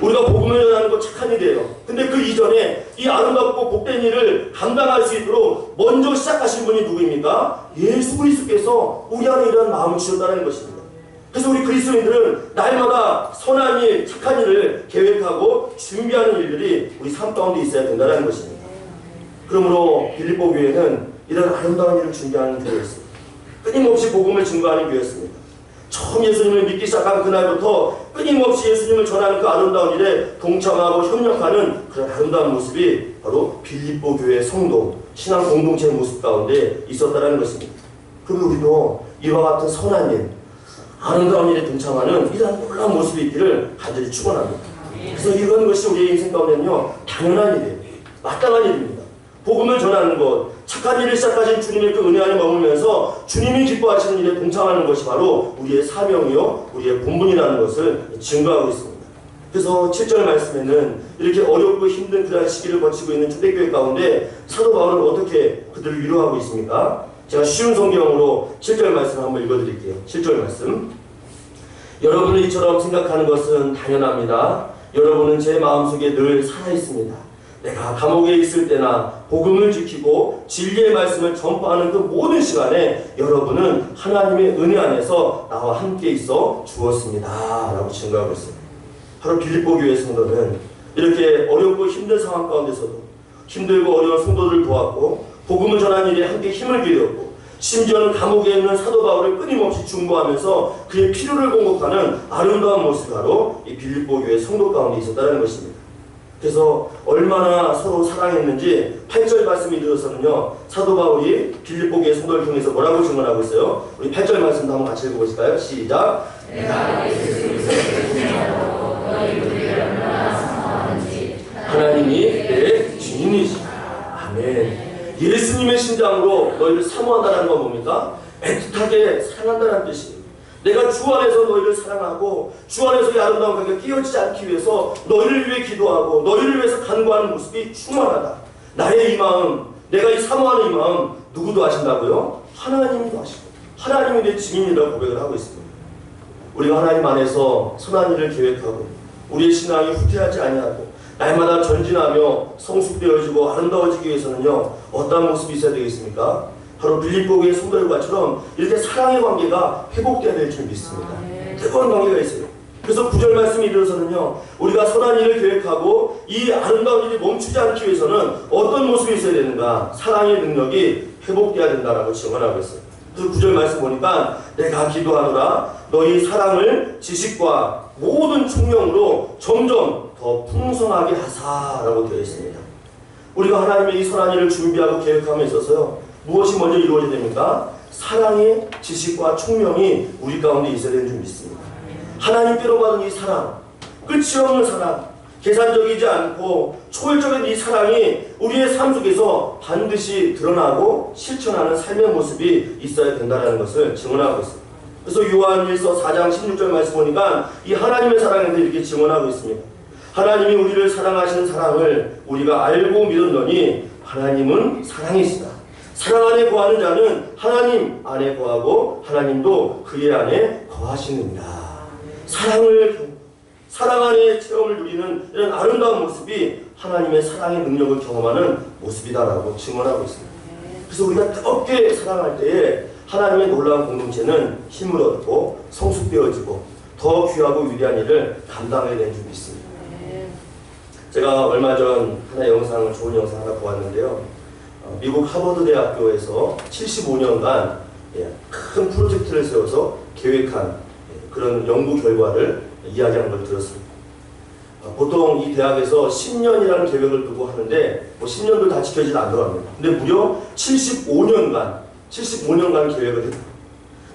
우리가 복음을 전하는 거 착한 일이에요. 근데 그 이전에 이 아름답고 복된 일을 감당할 수 있도록 먼저 시작하신 분이 누구입니까? 예수 그리스도께서 우리 안에 이런 마음을 주셨다는 것입니다. 그래서 우리 그리스도인들은 날마다 선한 일, 착한 일을 계획하고 준비하는 일들이 우리 삶 가운데 있어야 된다는 것입니다. 그러므로 빌립보 교회는 이런 아름다운 일을 준비하는 교회였습니다. 끊임없이 복음을 증거하는 교회였습니다. 처음 예수님을 믿기 시작한 그날부터 끊임없이 예수님을 전하는 그 아름다운 일에 동참하고 협력하는 그런 아름다운 모습이 바로 빌립보 교회의 성도, 신앙 공동체의 모습 가운데 있었다는 것입니다. 그리고 우리도 이와 같은 선한 일, 아름다운 일에 동참하는 이런 놀라운 모습이 있기를 간절히 축원합니다. 그래서 이런 것이 우리의 인생 가운데는요, 당연한 일이에요. 마땅한 일입니다. 복음을 전하는 것, 착한 일을 시작하신 주님의 그 은혜 안에 머물면서 주님이 기뻐하시는 일에 동참하는 것이 바로 우리의 사명이요, 우리의 본분이라는 것을 증거하고 있습니다. 그래서 7절 말씀에는 이렇게 어렵고 힘든 그러한 시기를 거치고 있는 초대교회 가운데 사도 바울은 어떻게 그들을 위로하고 있습니까? 제가 쉬운 성경으로 7절 말씀 한번 읽어드릴게요. 7절 말씀. 여러분은 이처럼 생각하는 것은 당연합니다. 여러분은 제 마음속에 늘 살아있습니다. 내가 감옥에 있을 때나 복음을 지키고 진리의 말씀을 전파하는 그 모든 시간에 여러분은 하나님의 은혜 안에서 나와 함께 있어 주었습니다. 라고 증거하고 있습니다. 바로 빌립보 교회 성도는 이렇게 어렵고 힘든 상황 가운데서도 힘들고 어려운 성도들을 도왔고 복음을 전하는 일에 함께 힘을 기울였고 심지어는 감옥에 있는 사도 바울을 끊임없이 중보하면서 그의 필요를 공급하는 아름다운 모습이 바로 이 빌립보 교회 성도 가운데 있었다는 것입니다. 그래서 얼마나 서로 사랑했는지 8절 말씀이 들어서는요, 사도 바울이 빌립보 교회 성도를 통해서 뭐라고 증언하고 있어요? 우리 8절 말씀도 한번 같이 읽어보실까요? 시작. 내가 예수 그리스도를 중요하고 너희 우리를 얼마나 사랑하는지 하나님이 내 주인이시다. 아멘. 예수님의 심장으로 너희를 사모한다는 건 뭡니까? 애틋하게 사랑한다는 뜻이에요. 내가 주 안에서 너희를 사랑하고 주 안에서의 아름다운 관계가 깨어지지 않기 위해서 너희를 위해 기도하고 너희를 위해서 간구하는 모습이 충만하다. 나의 이 마음, 내가 이 사모하는 이 마음 누구도 아신다고요? 하나님도 아시고 하나님이 내 증인이라고 고백을 하고 있습니다. 우리가 하나님 안에서 선한 일을 계획하고 우리의 신앙이 후퇴하지 아니하고 날마다 전진하며 성숙되어지고 아름다워지기 위해서는요, 어떤 모습이 있어야 되겠습니까? 바로 빌립보 교회 성도들과처럼 이렇게 사랑의 관계가 회복되어야 될 줄 믿습니다. 뜨거운 관계가 있어요. 그래서 9절 말씀이 들어서는요, 우리가 선한 일을 계획하고 이 아름다운 일이 멈추지 않기 위해서는 어떤 모습이 있어야 되는가? 사랑의 능력이 회복되어야 된다라고 증언하고 있어요. 그래서 9절 말씀 보니까 내가 기도하노라 너희 사랑을 지식과 모든 총명으로 점점 더 풍성하게 하사라고 되어 있습니다. 우리가 하나님의 이 선한 일을 준비하고 계획함에 있어서요, 무엇이 먼저 이루어져야 됩니까? 사랑의 지식과 총명이 우리 가운데 있어야 되는 줄 믿습니다. 하나님께로 받은 이 사랑, 끝이 없는 사랑, 계산적이지 않고 초월적인 이 사랑이 우리의 삶 속에서 반드시 드러나고 실천하는 삶의 모습이 있어야 된다는 것을 증언하고 있습니다. 그래서 요한일서 4장 16절 말씀 보니까 이 하나님의 사랑에 대해 이렇게 증언하고 있습니다. 하나님이 우리를 사랑하시는 사랑을 우리가 알고 믿었노니 하나님은 사랑이시다. 사랑 안에 거하는 자는 하나님 안에 거하고 하나님도 그의 안에 거하시느니라. 사랑 안에 체험을 누리는 이런 아름다운 모습이 하나님의 사랑의 능력을 경험하는 모습이다라고 증언하고 있습니다. 그래서 우리가 뜨겁게 사랑할 때에 하나님의 놀라운 공동체는 힘을 얻고 성숙되어지고 더 귀하고 위대한 일을 감당해야 되는 줄 믿습니다. 제가 얼마 전 좋은 영상 하나 보았는데요. 미국 하버드 대학교에서 75년간 큰 프로젝트를 세워서 계획한 그런 연구 결과를 이야기하는 걸 들었습니다. 보통 이 대학에서 10년이라는 계획을 두고 하는데 10년도 다 지켜지지 않더랍니다. 근데 무려 75년간 계획을 했다.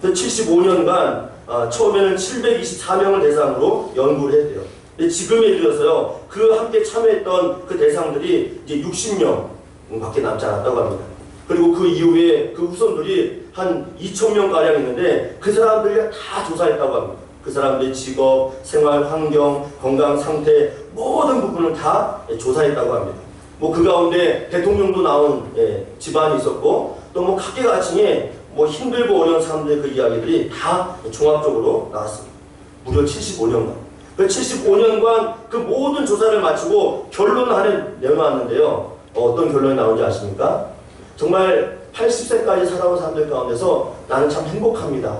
75년간 처음에는 724명을 대상으로 연구를 했대요. 근데 지금에 이르러서요, 그 함께 참여했던 그 대상들이 이제 60명밖에 남지 않았다고 합니다. 그리고 그 이후에 그 후손들이 한 2,000명가량 있는데 그 사람들이 다 조사했다고 합니다. 그 사람들의 직업, 생활 환경, 건강 상태 모든 부분을 다 조사했다고 합니다. 그 가운데 대통령도 나온 집안이 있었고 또 각계각층에 힘들고 어려운 사람들의 그 이야기들이 다 종합적으로 나왔습니다. 무려 75년간. 그 75년간 그 모든 조사를 마치고 결론을 하나 내놓았는데요. 어떤 결론이 나온지 아십니까? 정말 80세까지 살아온 사람들 가운데서 나는 참 행복합니다.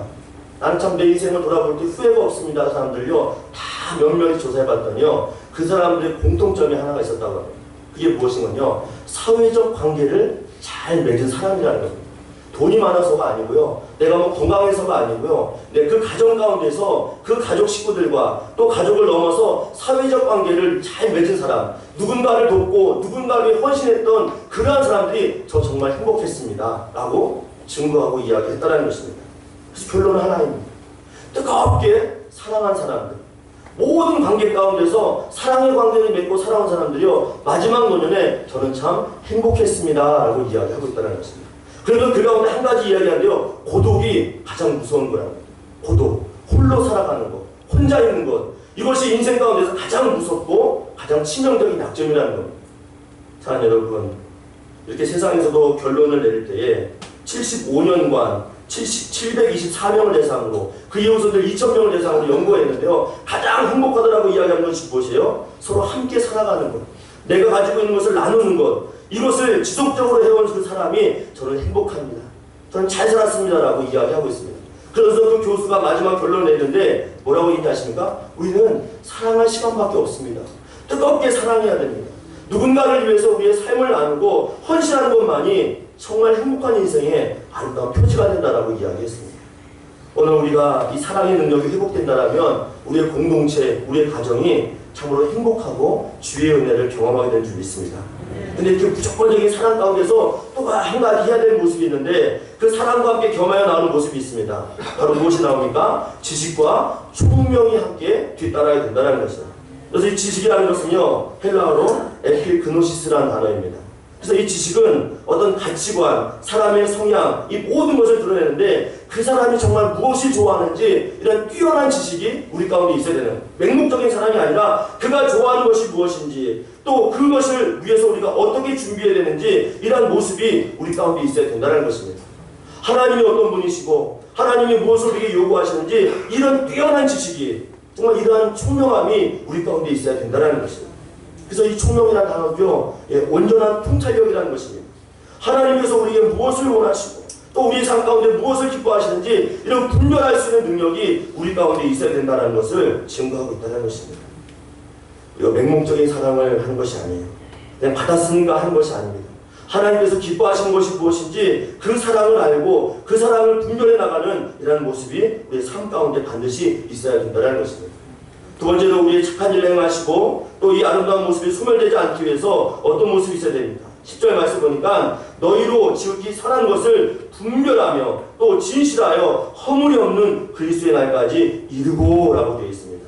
나는 참 내 인생을 돌아볼 때 후회가 없습니다. 사람들요, 다 몇몇이 조사해봤더니요, 그 사람들의 공통점이 하나가 있었다고 합니다. 그게 무엇인가요? 사회적 관계를 잘 맺은 사람이라는 겁니다. 돈이 많아서가 아니고요, 내가 건강해서가 아니고요, 그 가정 가운데서 그 가족 식구들과 또 가족을 넘어서 사회적 관계를 잘 맺은 사람, 누군가를 돕고 누군가를 위해 헌신했던 그러한 사람들이 저 정말 행복했습니다 라고 증거하고 이야기했다는 것입니다. 그래서 결론은 하나입니다. 뜨겁게 사랑한 사람들, 모든 관계 가운데서 사랑의 관계를 맺고 살아온 사람들이요, 마지막 노년에 저는 참 행복했습니다 라고 이야기하고 있다는 것입니다. 그러면 그 가운데 한 가지 이야기하는데요, 고독이 가장 무서운 거랍니다. 고독, 홀로 살아가는 것, 혼자 있는 것, 이것이 인생 가운데서 가장 무섭고 가장 치명적인 약점이라는 겁니다. 자, 여러분, 이렇게 세상에서도 결론을 내릴 때에 75년간 724명을 대상으로 그 이후손들 2,000명을 대상으로 연구했는데요, 가장 행복하더라고 이야기하는 것이 무엇이에요? 서로 함께 살아가는 것, 내가 가지고 있는 것을 나누는 것, 이것을 지속적으로 해온 그 사람이 저는 행복합니다, 저는 잘 살았습니다 라고 이야기하고 있습니다. 그래서 그 교수가 마지막 결론을 냈는데 뭐라고 얘기하십니까? 우리는 사랑할 시간밖에 없습니다. 뜨겁게 사랑해야 됩니다. 누군가를 위해서 우리의 삶을 나누고 헌신하는 것만이 정말 행복한 인생의 아름다운 표지가 된다라고 이야기했습니다. 오늘 우리가 이 사랑의 능력이 회복된다면 우리의 공동체, 우리의 가정이 참으로 행복하고 주의 은혜를 경험하게 될 줄 믿습니다. 근데 그 무조건적인 사랑 가운데서 또 한 가지 해야 될 모습이 있는데 그 사랑과 함께 겸하여 나오는 모습이 있습니다. 바로 무엇이 나옵니까? 지식과 총명이 함께 뒤따라야 된다는 것이죠. 그래서 이 지식이라는 것은요, 헬라어로 에피그노시스라는 단어입니다. 그래서 이 지식은 어떤 가치관, 사람의 성향, 이 모든 것을 드러내는데 그 사람이 정말 무엇을 좋아하는지 이런 뛰어난 지식이 우리 가운데 있어야 되는, 맹목적인 사람이 아니라 그가 좋아하는 것이 무엇인지 또 그것을 위해서 우리가 어떻게 준비해야 되는지 이런 모습이 우리 가운데 있어야 된다는 것입니다. 하나님이 어떤 분이시고 하나님이 무엇을 우리에게 요구하시는지 이런 뛰어난 지식이, 정말 이러한 총명함이 우리 가운데 있어야 된다는 것입니다. 그래서 이 총명이라는 단어도 온전한 통찰력이라는 것입니다. 하나님께서 우리에게 무엇을 원하시고 또 우리의 삶 가운데 무엇을 기뻐하시는지 이런 분별할 수 있는 능력이 우리 가운데 있어야 된다는 것을 증거하고 있다는 것입니다. 우리가 맹목적인 사랑을 하는 것이 아니에요. 그냥 받았으니까 하는 것이 아닙니다. 하나님께서 기뻐하시는 것이 무엇인지 그 사랑을 알고 그 사랑을 분별해 나가는 이런 모습이 우리의 삶 가운데 반드시 있어야 된다는 것입니다. 두 번째로 우리의 착한 일을 행하시고 또 이 아름다운 모습이 소멸되지 않기 위해서 어떤 모습이 있어야 됩니까? 10절 말씀 보니까 너희로 지극히 선한 것을 분별하며 또 진실하여 허물이 없는 그리스도의 날까지 이르고라고 되어 있습니다.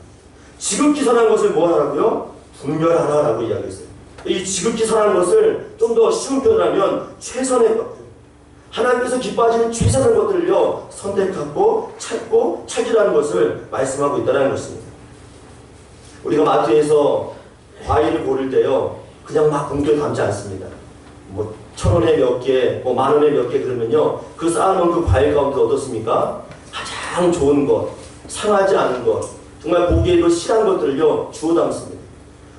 지극히 선한 것을 뭐 하라고요? 분별하라라고 이야기했어요. 이 지극히 선한 것을 좀 더 쉬운 표현을 하면 최선의 것들, 하나님께서 기뻐하시는 최선의 것들을요 선택하고 찾고 찾으라는 것을 말씀하고 있다는 것입니다. 우리가 마트에서 과일을 고를 때요 그냥 막 봉투에 담지 않습니다. 뭐 1,000원에 몇 개, 뭐 10,000원에 몇 개 그러면요 그 쌓아놓은 그 과일 가운데 어떻습니까? 가장 좋은 것, 상하지 않은 것, 정말 보기에도 실한 것들을요 주워 담습니다.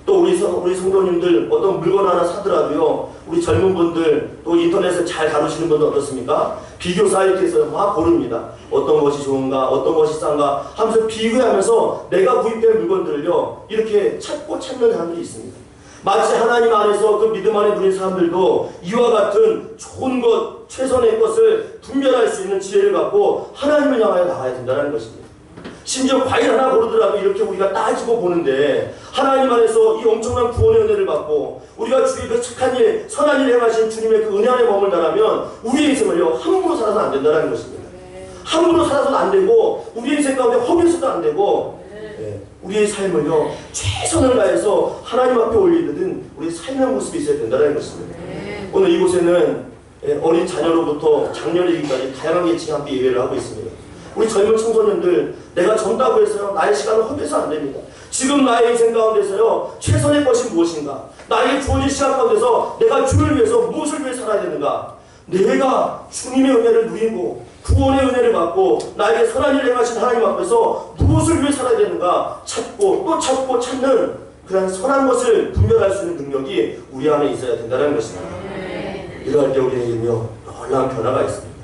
또 우리 성도님들 어떤 물건 하나 사더라도요 우리 젊은 분들 또 인터넷을 잘 다루시는 분들 어떻습니까? 비교 사이트에서 막 고릅니다. 어떤 것이 좋은가, 어떤 것이 싼가 하면서 비교하면서 내가 구입할 물건들을요 이렇게 찾고 찾는 사람들이 있습니다. 마치 하나님 안에서 그 믿음 안에 누린 사람들도 이와 같은 좋은 것, 최선의 것을 분별할 수 있는 지혜를 갖고 하나님을 향하여 나가야 된다는 것입니다. 심지어 과일 하나 고르더라도 이렇게 우리가 따지고 보는데 하나님 안에서 이 엄청난 구원의 은혜를 받고 우리가 주의 그 착한 일, 선한 일 행하신 주님의 그 은혜 안에 머물다라면 우리의 인생을요 함부로 살아서는 안 된다는 것입니다. 함부로 살아서는 안 되고 우리의 인생 가운데 허비해서도 안 되고 우리의 삶을요 최선을 다해서 하나님 앞에 올리듯은 우리의 삶의 모습이 있어야 된다는 것입니다. 오늘 이곳에는 어린 자녀로부터 장년이기까지 다양한 계층이 함께 예배를 하고 있습니다. 우리 젊은 청소년들 내가 젊다고 해서요 나의 시간을 허비해서 안 됩니다. 지금 나의 인생 가운데서요 최선의 것이 무엇인가, 나에게 주어진 시간 가운데서 내가 주를 위해서 무엇을 위해 살아야 되는가, 내가 주님의 은혜를 누리고 구원의 은혜를 받고 나에게 선한 일을 행하신 하나님 앞에서 무엇을 위해 살아야 되는가 찾고 또 찾고 찾는 그런 선한 것을 분별할 수 있는 능력이 우리 안에 있어야 된다는 것입니다. 이러할 때 우리에게는요 놀라운 변화가 있습니다.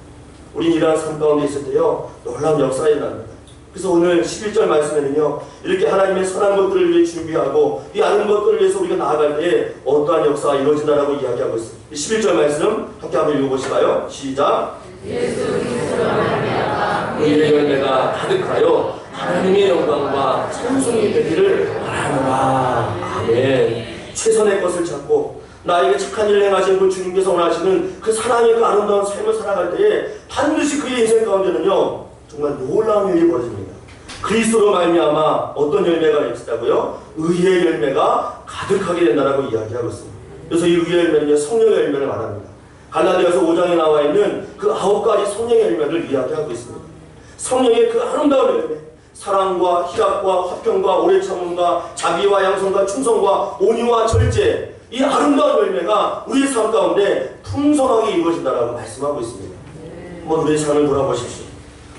우린 이러한 삶 가운데 있을 때요 놀라운 역사가 일어납니다. 그래서 오늘 11절 말씀에는요 이렇게 하나님의 선한 것들을 위해 준비하고 이 아는 것들을 위해서 우리가 나아갈 때에 어떠한 역사가 이루어진다라고 이야기하고 있습니다. 11절 말씀 함께 한번 읽어보실까요? 시작. 예수 그리스도로 말미암아 의의 열매가 가득하여 하나님의 영광과 찬송이 되기를 바라노라. 아멘. 최선의 것을 찾고 나에게 착한 일을 행하신 그 주님께서 원하시는 그 사랑의 그 아름다운 삶을 살아갈 때에 반드시 그의 인생 가운데는요 정말 놀라운 일이 벌어집니다. 그리스도로 말미암아 어떤 열매가 있다고요? 의의 열매가 가득하게 된다라고 이야기하고 있습니다. 그래서 이 의의 열매는요 성령의 열매를 말합니다. 갈라디아서 5장에 나와 있는 그 9가지 성령의 열매를 이야기하고 있습니다. 성령의 그 아름다운 열매, 사랑과 희락과 화평과 오래 참음과 자비와 양성과 충성과 온유와 절제, 이 아름다운 열매가 우리의 삶 가운데 풍성하게 이루어진다라고 말씀하고 있습니다. 한번 우리의 삶을 돌아보십시오.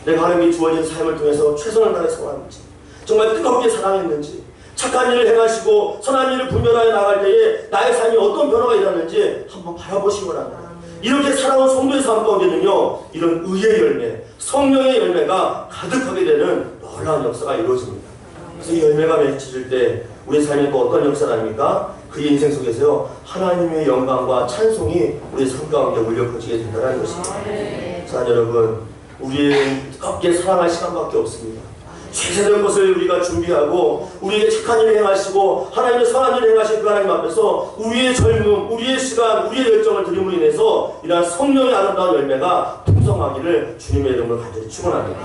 내가 하나님이 주어진 삶을 통해서 최선을 다해 살았는지, 정말 뜨겁게 사랑했는지, 착한 일을 행하시고 선한 일을 분별하여 나갈 때에 나의 삶이 어떤 변화가 일어났는지 한번 바라보시기 바랍니다. 이렇게 살아온 성도의 삶 가운데는요 이런 의의 열매, 성령의 열매가 가득하게 되는 놀라운 역사가 이루어집니다. 그래서 이 열매가 맺혀질 때 우리의 삶이 또 어떤 역사가 아닙니까? 그의 인생 속에서요 하나님의 영광과 찬송이 우리의 삶 가운데 울려 퍼지게 된다는 것입니다. 자 여러분, 우리의 뜨겁게 사랑할 시간밖에 없습니다. 최선의 것을 우리가 준비하고 우리에게 착한 일을 행하시고 하나님의 선한 일을 행하신 그 하나님 앞에서 우리의 젊음, 우리의 시간, 우리의 열정을 드림으로 인해서 이러한 성령의 아름다운 열매가 풍성하기를 주님의 이름으로 간절히 축원합니다.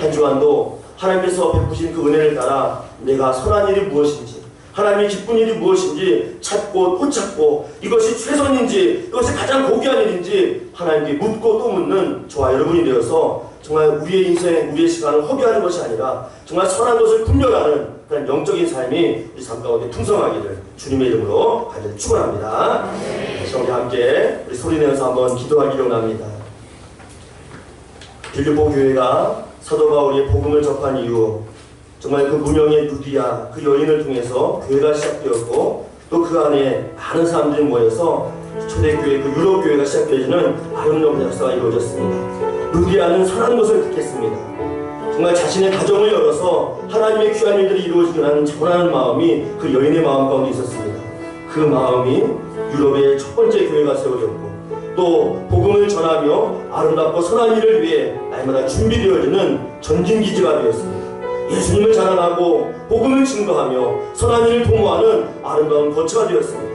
한 주간도 하나님께서 베푸신 그 은혜를 따라 내가 선한 일이 무엇인지, 하나님이 기쁜 일이 무엇인지 찾고 또 찾고 이것이 최선인지 이것이 가장 고귀한 일인지 하나님께 묻고 또 묻는 저와 여러분이 되어서 정말 우리의 인생, 우리의 시간을 허비하는 것이 아니라 정말 선한 것을 분별하는 그런 영적인 삶이 우리 삶 가운데 풍성하기를 주님의 이름으로 간절히 축원합니다. 그래서 우리 함께 우리 소리내어서 한번 기도하기를 원합니다. 빌립보 교회가 사도 바울이 복음을 접한 이후 정말 그 무명의 루디아 그 여인을 통해서 교회가 시작되었고 또 그 안에 많은 사람들이 모여서 초대교회 그 유럽 교회가 시작되어지는 아름다운 역사가 이루어졌습니다. 루디아는 선한 것을 택했습니다. 정말 자신의 가정을 열어서 하나님의 귀한 일들이 이루어지기라는 자원하는 마음이 그 여인의 마음 가운데 있었습니다. 그 마음이 유럽의 첫 번째 교회가 세워졌고 또 복음을 전하며 아름답고 선한 일을 위해 날마다 준비되어지는 전진기지가 되었습니다. 예수님을 자랑하고 복음을 증거하며 선한 일을 도모하는 아름다운 거처가 되었습니다.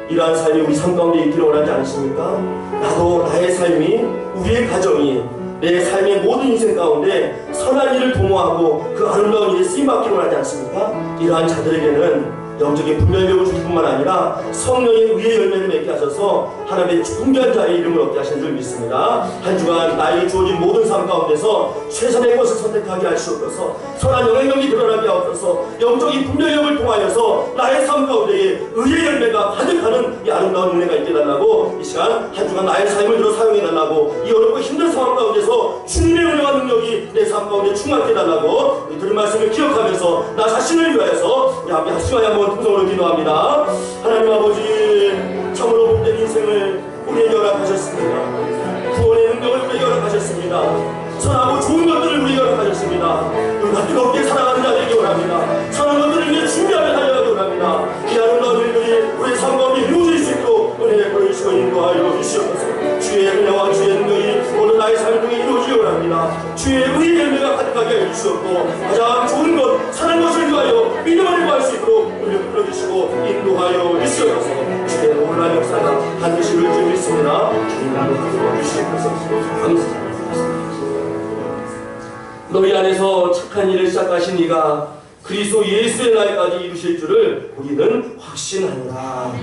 이러한 삶이 우리 삶 가운데 있기를 원하지 않으십니까? 나도 나의 삶이, 우리의 가정이, 내 삶의 모든 인생 가운데 선한 일을 도모하고 그 아름다운 일에 쓰임받기를 원하지 않습니까? 이러한 자들에게는 영적인 분별력을 주실 뿐만 아니라 성령의 의의 열매를 맺게 하셔서 하나님의 존귀한 자의 이름을 얻게 하시는 줄 믿습니다. 한 주간 나에게 주어진 모든 삶 가운데서 최선의 것을 선택하게 하시옵소서. 선한 영향력이 드러나게 하옵소서. 영적인 분별력을 통하여서 나의 삶 가운데에 의의 열매가 가득하는 이 아름다운 은혜가 있게 달라고, 이 시간 한 주간 나의 삶을 들어 사용해 달라고, 이 어렵고 힘든 상황 가운데서 주님의 은혜와 능력이 내 삶 가운데 충만하게 달라고, 이 들은 말씀을 기억하면서 나 자신을 위하여서 함께 합심하여 한번 통성으로 기도합니다. 하나님 아버지, 참으로 복된 인생을 우리에게 허락하셨습니다. 구원의 능력을 우리에게 허락하셨습니다. 선하고 좋은 것들을 우리에게 허락하셨습니다. 우리가 뜨겁게 사랑하는 자들에게 원합니다. 선한 것들을 위해 준비하며 달려가기 원합니다. 이 아름다운 일들이 우리의 삶 가운데 이루어질 수 있도록 은혜에 보여주시고 인도하여 주시옵소서. 주의 은혜와 주의 능력이 오늘 나의 삶 중에 이루어지기 원합니다. 주의 의의 열매가 가득하게 해주시옵고, 가장 좋은 것, 사는 것을 위하여 믿음을 구할 수 있도록 우리를 불러주시고 인도하여 주시옵소서. 주의 놀라운 역사가 반드시 이룰 줄 믿습니다. 주님으로 가득 주시옵소서. 감사합니다. 너희 안에서 착한 일을 시작하신 이가 그리스도 예수의 날까지 이루실 줄을 우리는 확신하노라.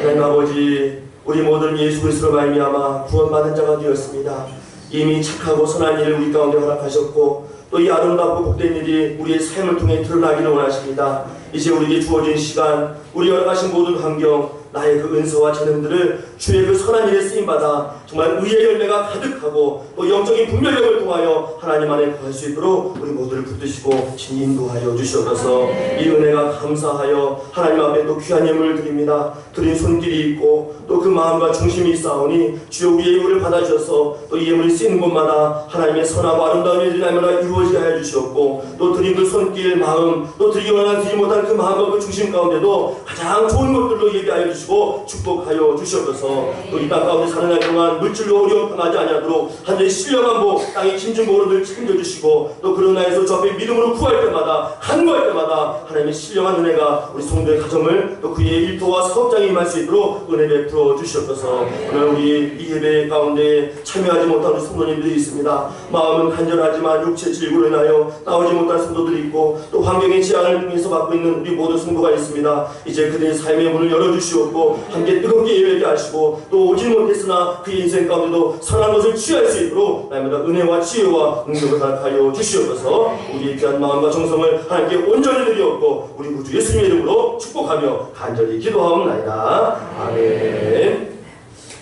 하나님 아버지, 우리 모든 예수 그리스도로 말미암아 구원받은 자가 되었습니다. 이미 착하고 선한 일을 우리 가운데 허락하셨고, 또 이 아름답고 복된 일이 우리의 삶을 통해 드러나기를 원하십니다. 이제 우리에게 주어진 시간, 우리 허락하신 모든 환경, 나의 그 은사와 재능들을 주의 그 선한 일에 쓰임받아 정말 의의 열매가 가득하고 또 영적인 분별력을 통하여 하나님 안에 거할 수 있도록 우리 모두를 붙드시고 인도하여 주시옵소서. 이 은혜가 감사하여 하나님 앞에 또 귀한 예물을 드립니다. 드린 손길이 있고 또 그 마음과 중심이 있사오니 주여 우리의 예물을 받아주셔서 또 이 예물이 쓰이는 곳마다 하나님의 선하고 아름다운 일들이 날마다 이루어지게 하여 주시옵고, 또 드린 그 손길, 마음, 또 드리기 원하는 드리지 못한 그 마음과 그 중심 가운데도 가장 좋은 것들로 예배하여 주시고 축복하여 주시옵소서. 또 이 땅 가운데 사는 날 동안 물질로 어려움 당하지 아니하도록 하늘의 신령한 복, 땅의 짐진 보로들 챙겨주시고, 또 그런 날에서 저 앞에 믿음으로 구할 때마다, 간구할 때마다 하나님의 신령한 은혜가 우리 성도의 가정을 또 그의 일터와 사업장에 임할 수 있도록 은혜 베풀어 주시옵소서. 오늘 우리 이 예배 가운데 참여하지 못한 우리 성도님들이 있습니다. 마음은 간절하지만 육체 질구로 인하여 나오지 못한 성도들이 있고, 또 환경의 제한을 통해서 받고 있는 우리 모든 성도가 있습니다. 이제 그들의 삶의 문을 열어주시옵고 함께 뜨겁게 예배하게 하시고, 또 오지 못했으나 그의 인생 가운데도 선한 것을 취할 수 있도록 날마다 은혜와 지혜와 능력을 허락하여 주시옵소서. 우리의 귀한 마음과 정성을 하나님께 온전히 드리옵고 우리 구주 예수님의 이름으로 축복하며 간절히 기도하옵나이다. 아멘.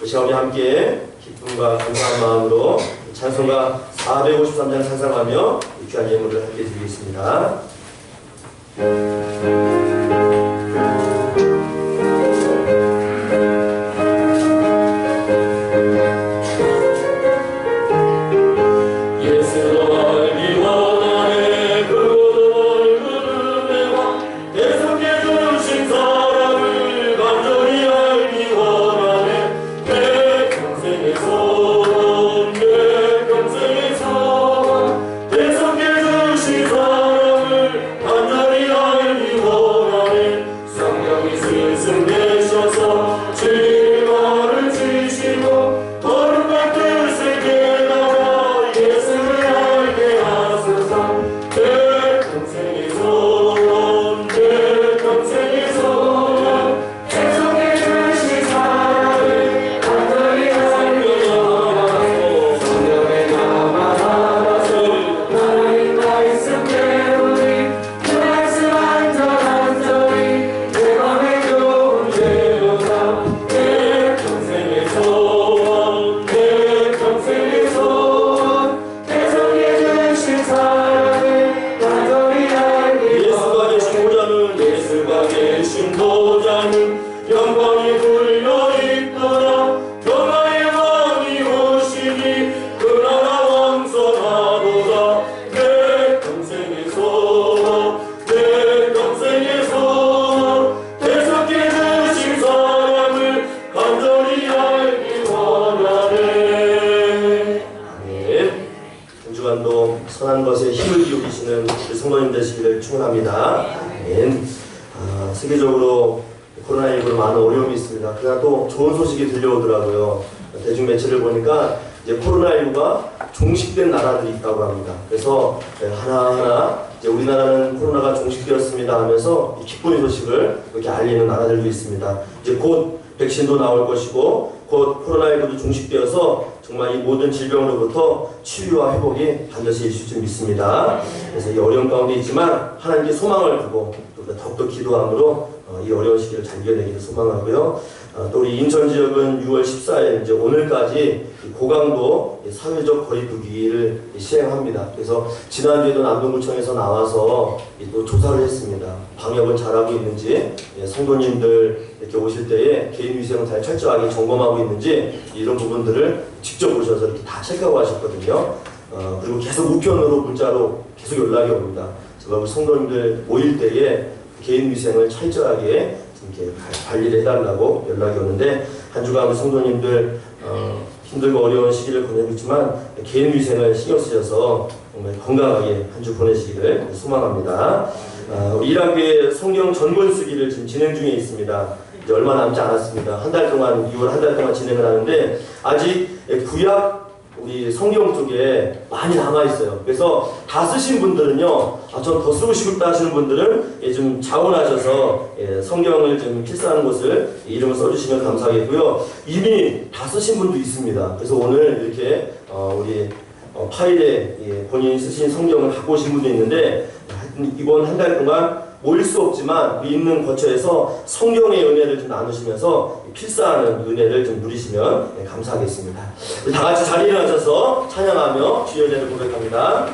그 시간 우리 함께 기쁨과 감사한 마음으로 찬송가 453장 찬송하며 귀한 예물을 함께 드리겠습니다. 선한 것에 힘을 기울이시는 성도님 되시기를 축원합니다. 세계적으로 코로나19로 많은 어려움이 있습니다. 그러나 또 좋은 소식이 들려오더라고요. 대중매체를 보니까 이제 코로나19가 종식된 나라들이 있다고 합니다. 그래서 하나하나 이제 우리나라는 코로나가 종식되었습니다 하면서 이 기쁜 소식을 이렇게 알리는 나라들도 있습니다. 이제 곧 백신도 나올 것이고 곧 코로나19도 종식되어서 정말 이 모든 질병으로부터 치유와 회복이 반드시 있을 줄 믿습니다. 그래서 이 어려운 가운데 있지만 하나님께 소망을 두고 또 더욱더 기도함으로 이 어려운 시기를 잘 이겨내기를 소망하고요. 또 우리 인천 지역은 6월 14일 이제 오늘까지 고강도 사회적 거리두기를 시행합니다. 그래서 지난주에도 남동구청에서 나와서 또 조사를 했습니다. 방역을 잘하고 있는지, 성도님들 이렇게 오실 때에 개인 위생을 잘 철저하게 점검하고 있는지 이런 부분들을 직접 오셔서 이렇게 다 체크하고 하셨거든요. 그리고 계속 우편으로 문자로 계속 연락이 옵니다. 제가 우리 성도님들 모일 때에 개인 위생을 철저하게 이렇게 관리를 해달라고 연락이 오는데 한 주간 우리 성도님들 힘들고 어려운 시기를 보내고 있지만 개인 위생을 신경 쓰셔서 정말 건강하게 한 주 보내시기를 소망합니다. 우리 1학기에 성경 전권 쓰기를 지금 진행 중에 있습니다. 이제 얼마 남지 않았습니다. 한 달 동안 6월 한 달 동안 진행을 하는데 아직 구약 우리 성경 쪽에 많이 남아있어요. 그래서 다 쓰신 분들은요, 전 더 쓰고 싶다 하시는 분들은 좀 자원하셔서 성경을 좀 필사하는 곳을 이름을 써주시면 감사하겠고요. 이미 다 쓰신 분도 있습니다. 그래서 오늘 이렇게 우리 파일에 본인이 쓰신 성경을 갖고 오신 분도 있는데 이번 한 달 동안 모일 수 없지만 있는 거처에서 성경의 은혜를 좀 나누시면서 필사하는 은혜를 좀 누리시면 감사하겠습니다. 우리 다 같이 자리에 일어나셔서 찬양하며 주의 은혜를 고백합니다.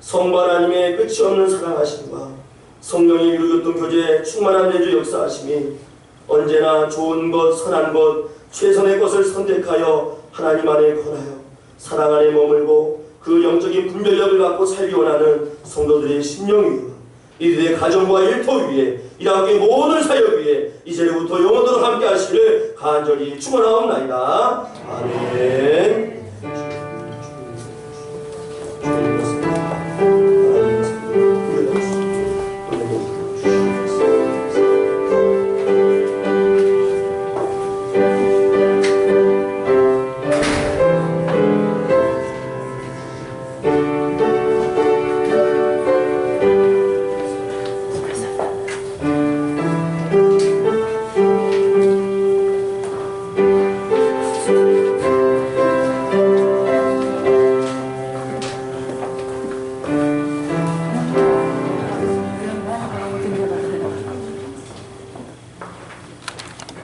성부 하나님의 끝이 없는 사랑하심과 성령이 이루었던 교제의 충만한 내주 역사하심이 언제나 좋은 것, 선한 것, 최선의 것을 선택하여 하나님 안에 거하여 사랑 안에 머물고 그 영적인 분별력을 갖고 살기 원하는 성도들의 심령 위와 이들의 가정과 일터 위에 이 함께 모든 사역 위에 이제부터 영원토록 함께 하시기를 간절히 축원하옵나이다. 아멘.